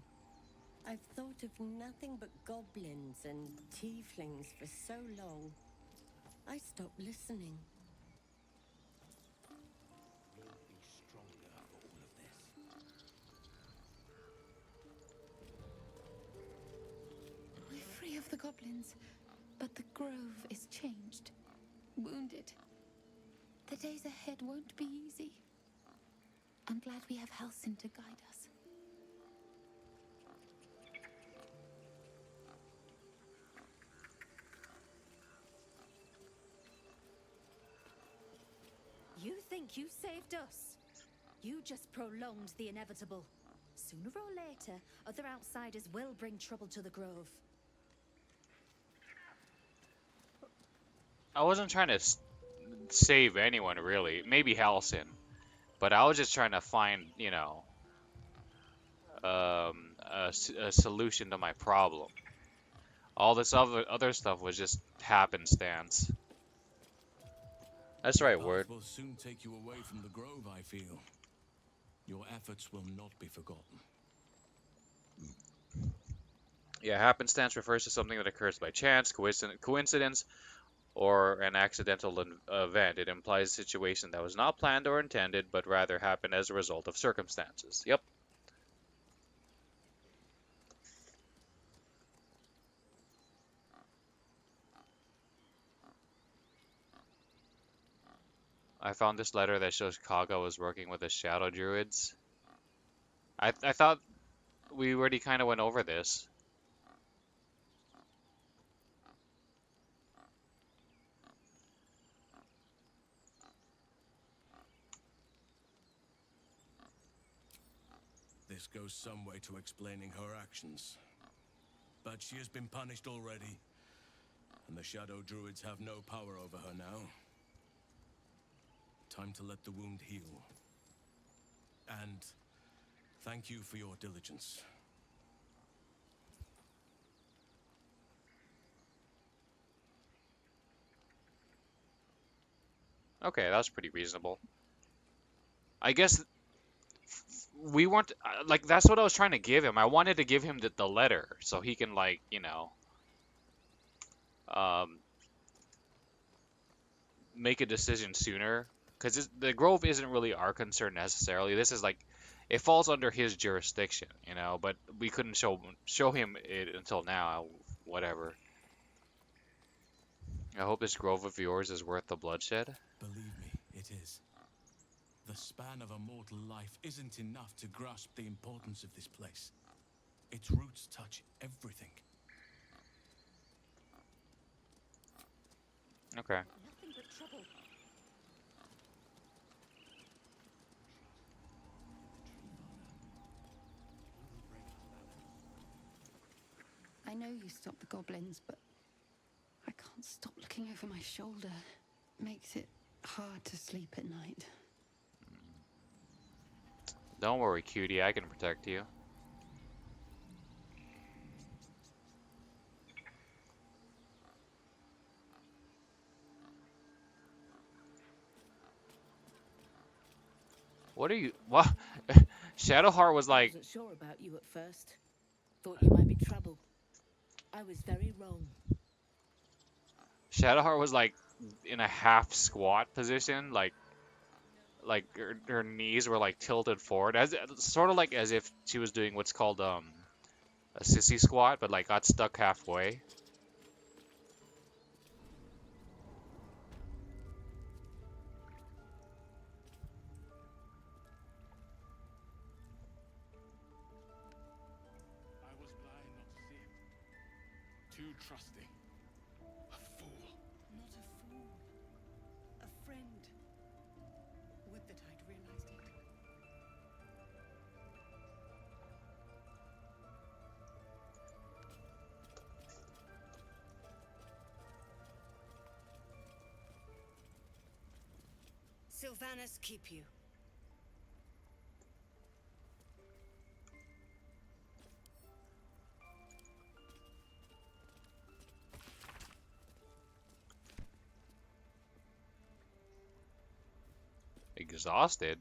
I've thought of nothing but goblins and tieflings for so long. I stopped listening. goblins, but the grove is changed, wounded. The days ahead won't be easy. I'm glad we have Halsin to guide us. You think you saved us? You just prolonged the inevitable. Sooner or later, other outsiders will bring trouble to the Grove. I wasn't trying to save anyone, really. Maybe Halcyon. But I was just trying to find, you know, a solution to my problem. All this other stuff was just happenstance. That's the right word. Will soon take you away from the grove, I feel. Your efforts will not be forgotten. Yeah, happenstance refers to something that occurs by chance, coincidence, or an accidental event. It implies a situation that was not planned or intended, but rather happened as a result of circumstances. Yep. I found this letter that shows Kaga was working with the Shadow Druids. I thought we already kind of went over this. This goes some way to explaining her actions. But she has been punished already, and the Shadow Druids have no power over her now. Time to let the wound heal. And thank you for your diligence. Okay, that's pretty reasonable. I guess we weren't like that's what I was trying to give him. I wanted to give him the letter so he can like, you know, make a decision sooner because the Grove isn't really our concern necessarily. This is like it falls under his jurisdiction, you know, but we couldn't show him it until now. Whatever. I hope this Grove of yours is worth the bloodshed. Believe me, it is. The span of a mortal life isn't enough to grasp the importance of this place. Its roots touch everything. Okay. Nothing but trouble. I know you stopped the goblins, but I can't stop looking over my shoulder. Makes it hard to sleep at night. Don't worry, cutie. I can protect you. What are you? What? Shadowheart was like. I wasn't sure about you at first. Thought you might be trouble. I was very wrong. Shadowheart was like in a half squat position, like her knees were like tilted forward, as sort of like as if she was doing what's called a sissy squat, but like got stuck halfway. I was blind not to see him. Too trusting. A fool. Not a fool. A friend. Would that I'd realized it. Sylvanas keep you. Exhausted.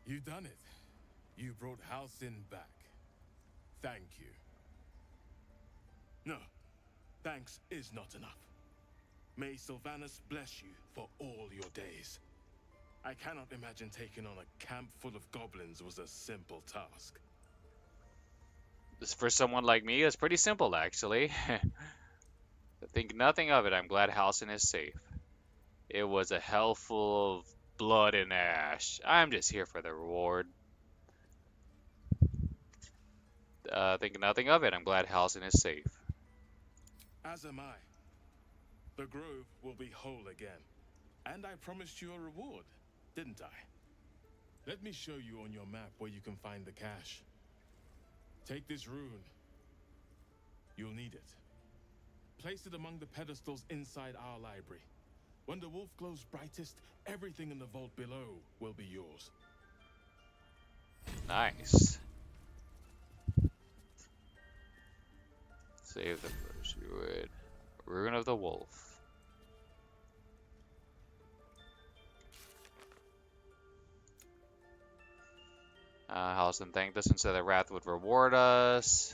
You done it. You brought Halcyon back. Thank you. No, thanks is not enough. May Sylvanas bless you for all your days. I cannot imagine taking on a camp full of goblins was a simple task. This for someone like me is pretty simple, actually. Think nothing of it. I'm glad Halcyon is safe. It was a hell full of blood and ash. I'm just here for the reward. Think nothing of it. I'm glad Halcyon is safe. As am I. The grove will be whole again. And I promised you a reward, didn't I? Let me show you on your map where you can find the cache. Take this rune. You'll need it. Place it among the pedestals inside our library. When the wolf glows brightest, everything in the vault below will be yours. Nice. Save the first druid. Rune of the Wolf. Halcyon thanked us and said that Wrath would reward us.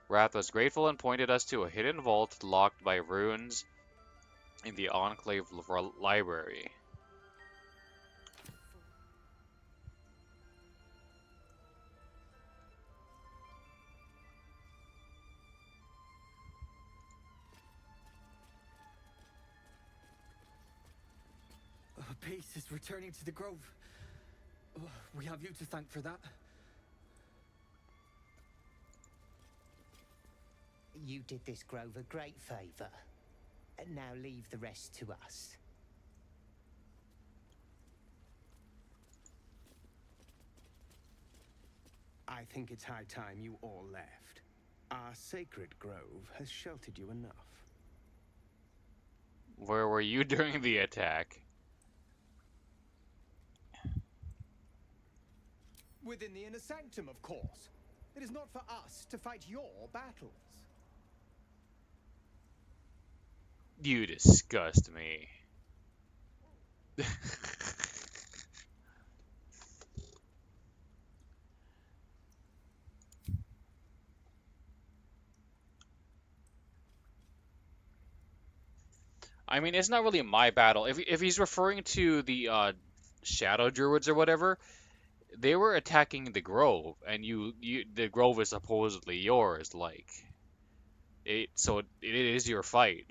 Wrath was grateful and pointed us to a hidden vault locked by runes in the Enclave library. Peace is returning to the grove. We have you to thank for that. You did this grove a great favor. And now leave the rest to us. I think it's high time you all left. Our sacred grove has sheltered you enough. Where were you during the attack? Within the inner sanctum, of course. It is not for us to fight your battles. You disgust me. I mean, it's not really my battle. If he's referring to the Shadow Druids or whatever, they were attacking the grove, and the grove is supposedly yours. Like, so it is your fight.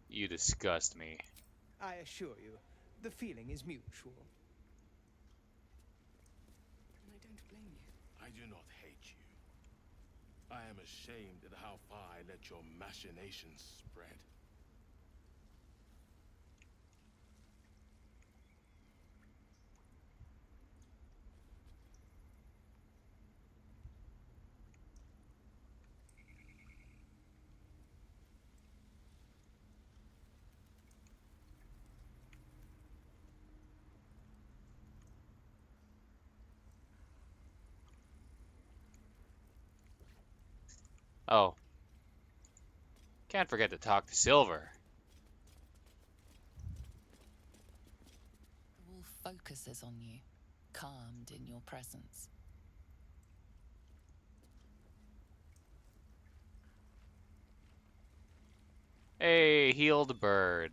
You disgust me. I assure you, the feeling is mutual. And I don't blame you. I do not hate you. I am ashamed at how far I let your machinations spread. Oh. Can't forget to talk to Silver. The wolf focuses on you, calmed in your presence. Hey, healed bird.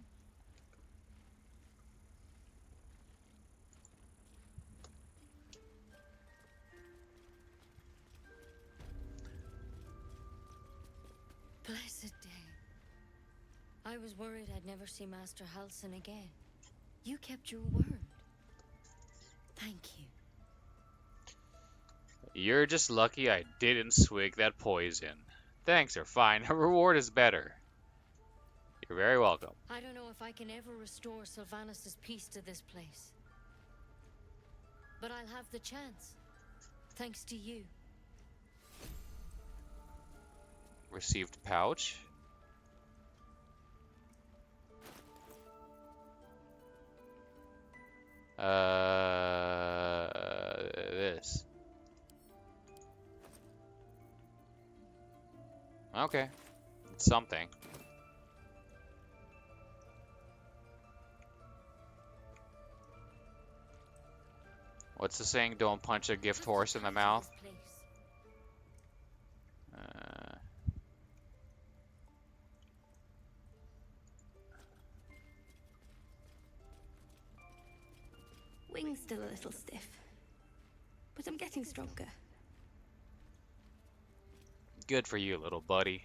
Blessed day. I was worried I'd never see Master Halcyon again. You kept your word. Thank you. You're just lucky I didn't swig that poison. Thanks are fine. A reward is better. You're very welcome. I don't know if I can ever restore Sylvanas' peace to this place. But I'll have the chance. Thanks to you. Received pouch. This. Okay. It's something. What's the saying? Don't punch a gift horse in the mouth. Wing's still a little stiff, but I'm getting stronger. Good for you, little buddy.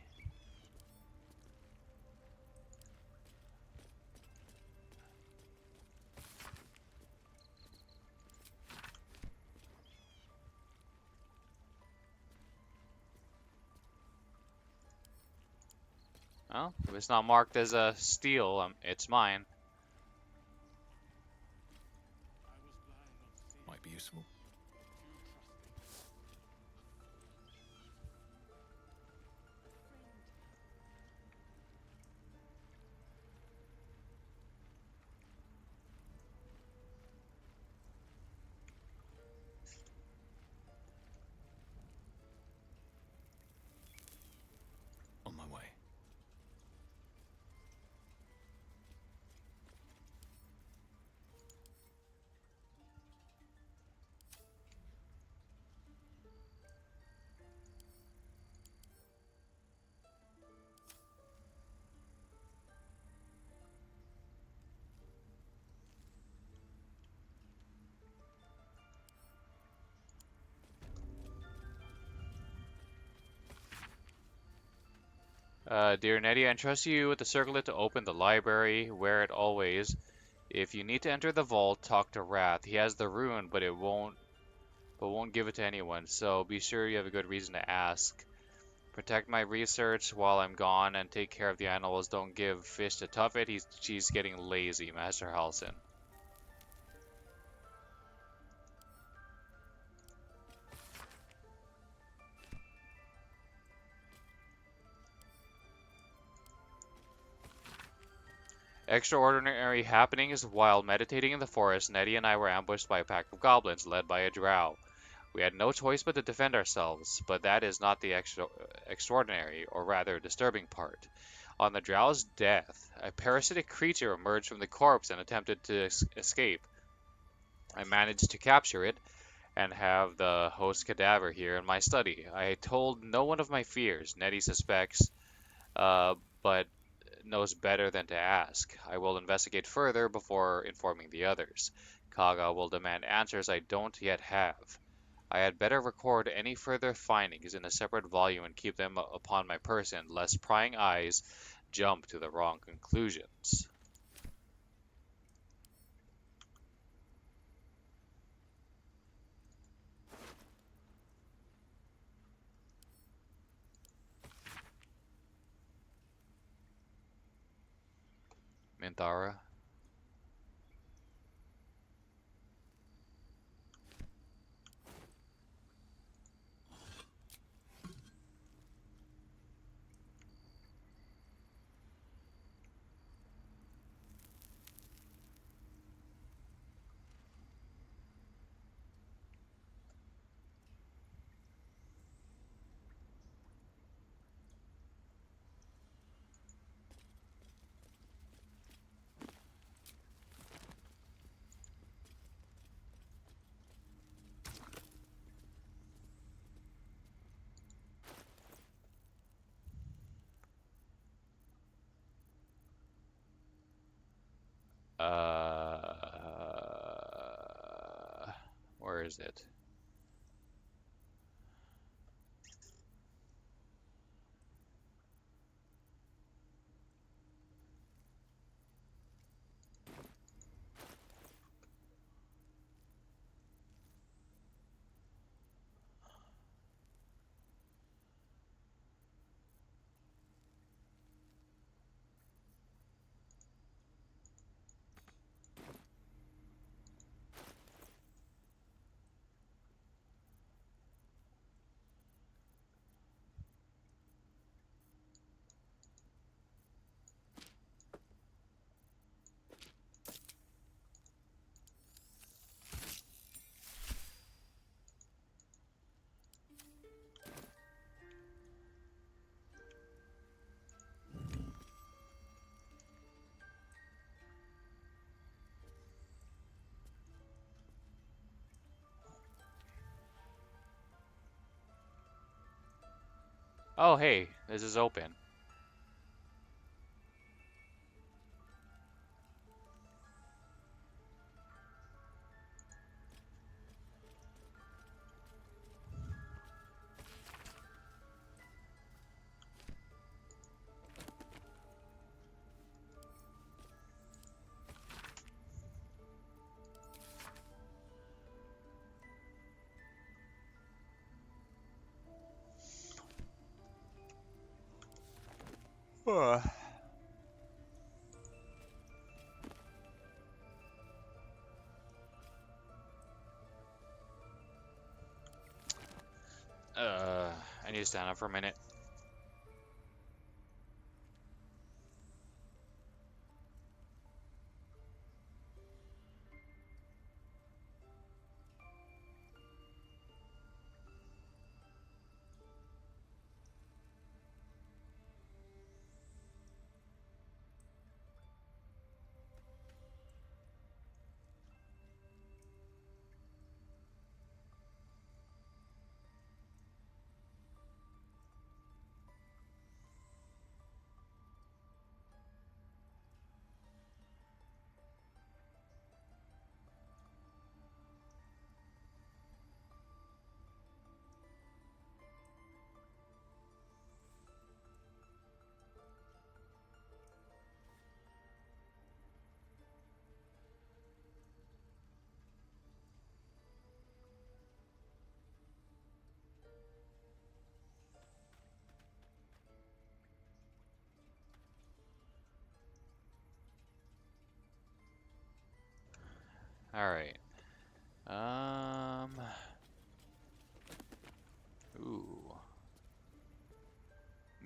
Well, if it's not marked as a steal, it's mine. Might be useful. On my way. Dear Nettie, I entrust you with the circlet to open the library. Wear it always. If you need to enter the vault, talk to Wrath. He has the rune, but won't give it to anyone. So be sure you have a good reason to ask. Protect my research while I'm gone, and take care of the animals. Don't give fish to Tuffet. She's getting lazy, Master Halsin. Extraordinary happenings while meditating in the forest. Nettie and I were ambushed by a pack of goblins led by a drow. We had no choice but to defend ourselves, but that is not the extraordinary, or rather disturbing part. On the drow's death, a parasitic creature emerged from the corpse and attempted to escape. I managed to capture it and have the host cadaver here in my study. I told no one of my fears. Nettie suspects, but knows better than to ask. I will investigate further before informing the others. Kaga will demand answers I don't yet have. I had better record any further findings in a separate volume and keep them upon my person, lest prying eyes jump to the wrong conclusions. Minthara. Where is it? Oh, hey, this is open. I need to stand up for a minute. Alright. Ooh.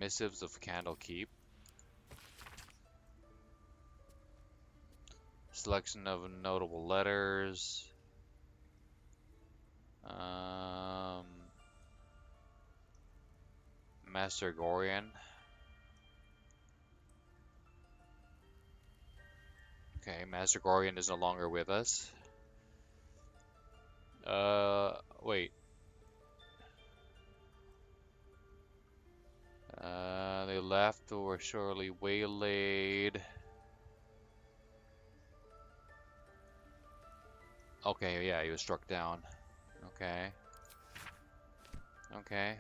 Missives of Candlekeep. Selection of notable letters. Master Gorian. Okay, Master Gorian is no longer with us. Wait. They left or were surely waylaid. Okay, yeah, he was struck down. Okay. Okay.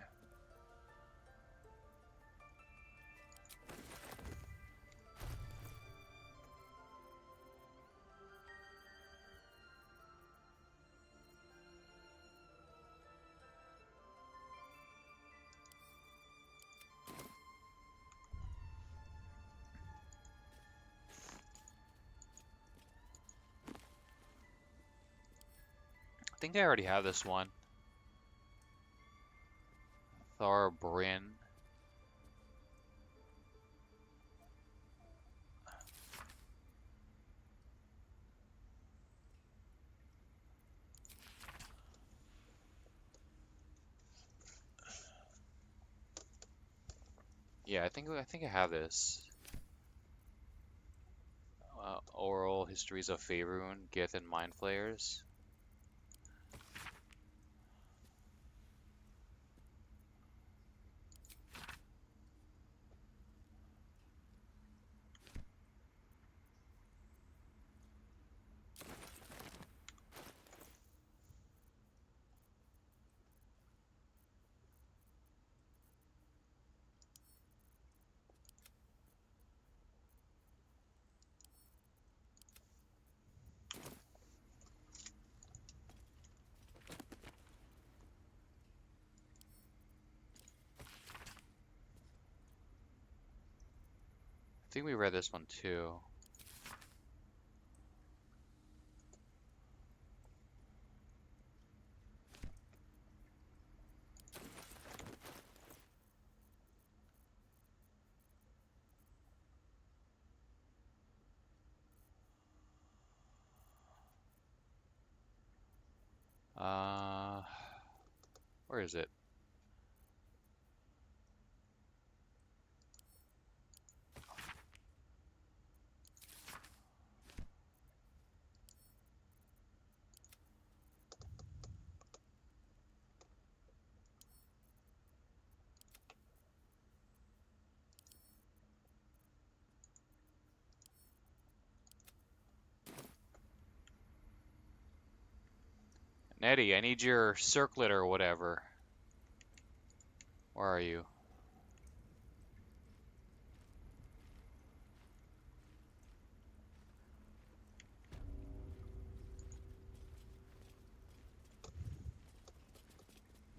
I think I already have this one. Thor Bryn. Yeah, I think I have this. Oral histories of Faerun, Gith, and Mind Flayers. I think we read this one too. Where is it? Nettie, I need your circlet or whatever. Where are you?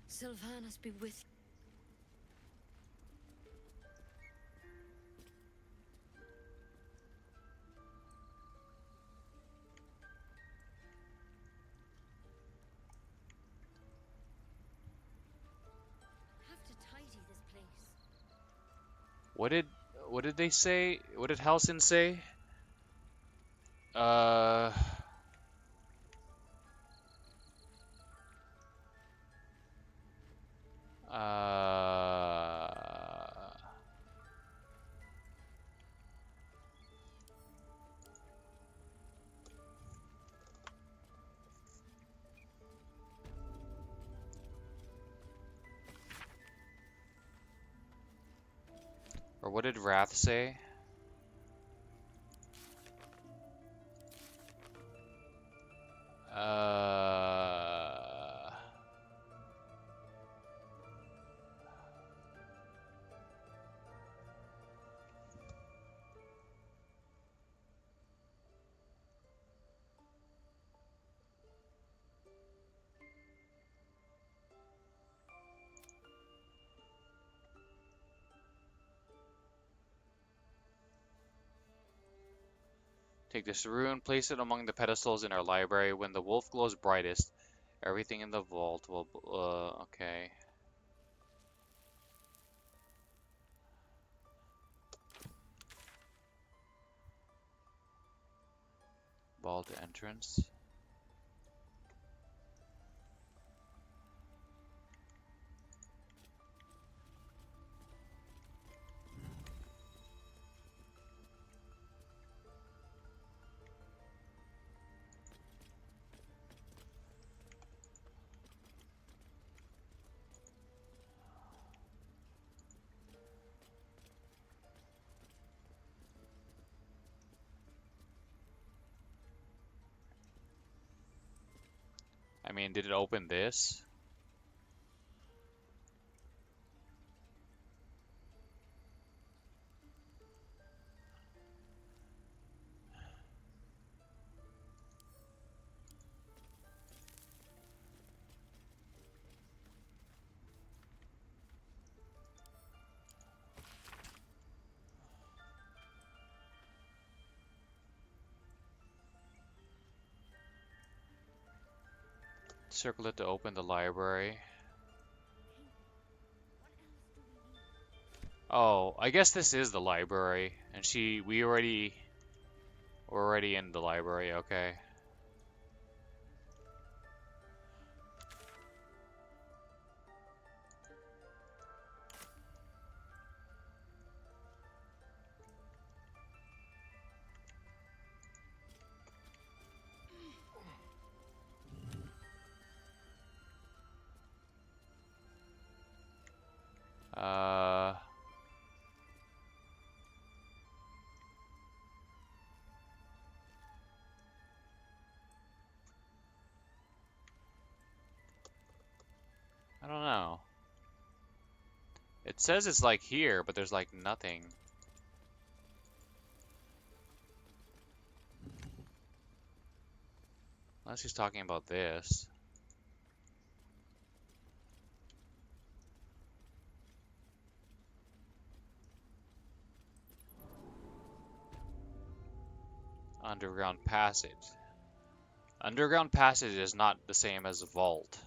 Sylvanas be with have to tidy this place. What did they say? What did Halsin say? Uh uh or what did Wrath say? Uh Take this rune, place it among the pedestals in our library. When the wolf glows brightest, everything in the vault will. Okay. Vault entrance. I mean, did it open this? Circle it to open the library. Oh, I guess this is the library, and we're already in the library. Okay. Uh. I don't know. It says it's like here, but there's like nothing. Unless he's talking about this. Underground passage. Underground passage is not the same as vault.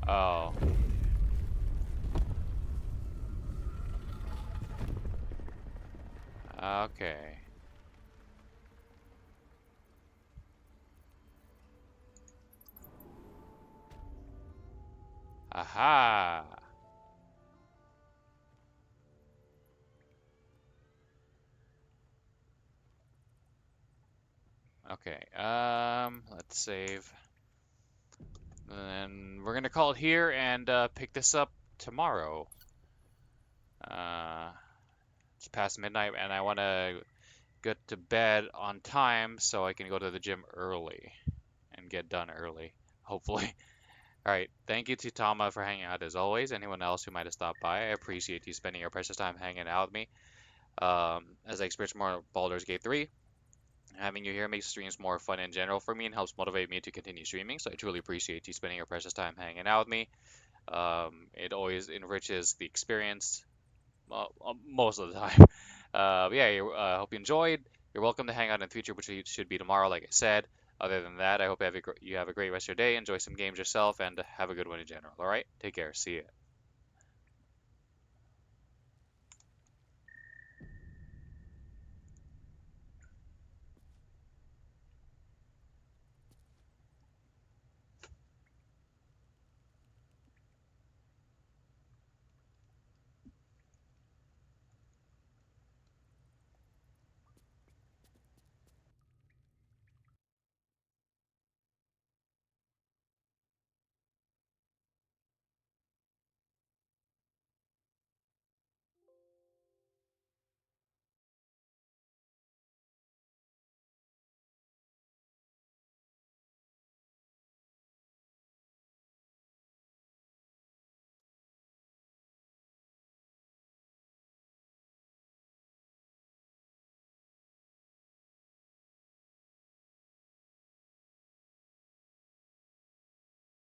Oh. Okay. Aha. Okay. Let's save. And we're gonna call it here and pick this up tomorrow. Uh, it's past midnight, and I want to get to bed on time so I can go to the gym early and get done early, hopefully. All right. Thank you to Tama for hanging out as always. Anyone else who might have stopped by, I appreciate you spending your precious time hanging out with me. As I experience more of Baldur's Gate 3, having you here makes streams more fun in general for me and helps motivate me to continue streaming. So I truly appreciate you spending your precious time hanging out with me. It always enriches the experience most of the time. But yeah, I hope you enjoyed. You're welcome to hang out in the future, which should be tomorrow, like I said. Other than that, I hope you have a great rest of your day. Enjoy some games yourself, and have a good one in general. All right, take care. See ya.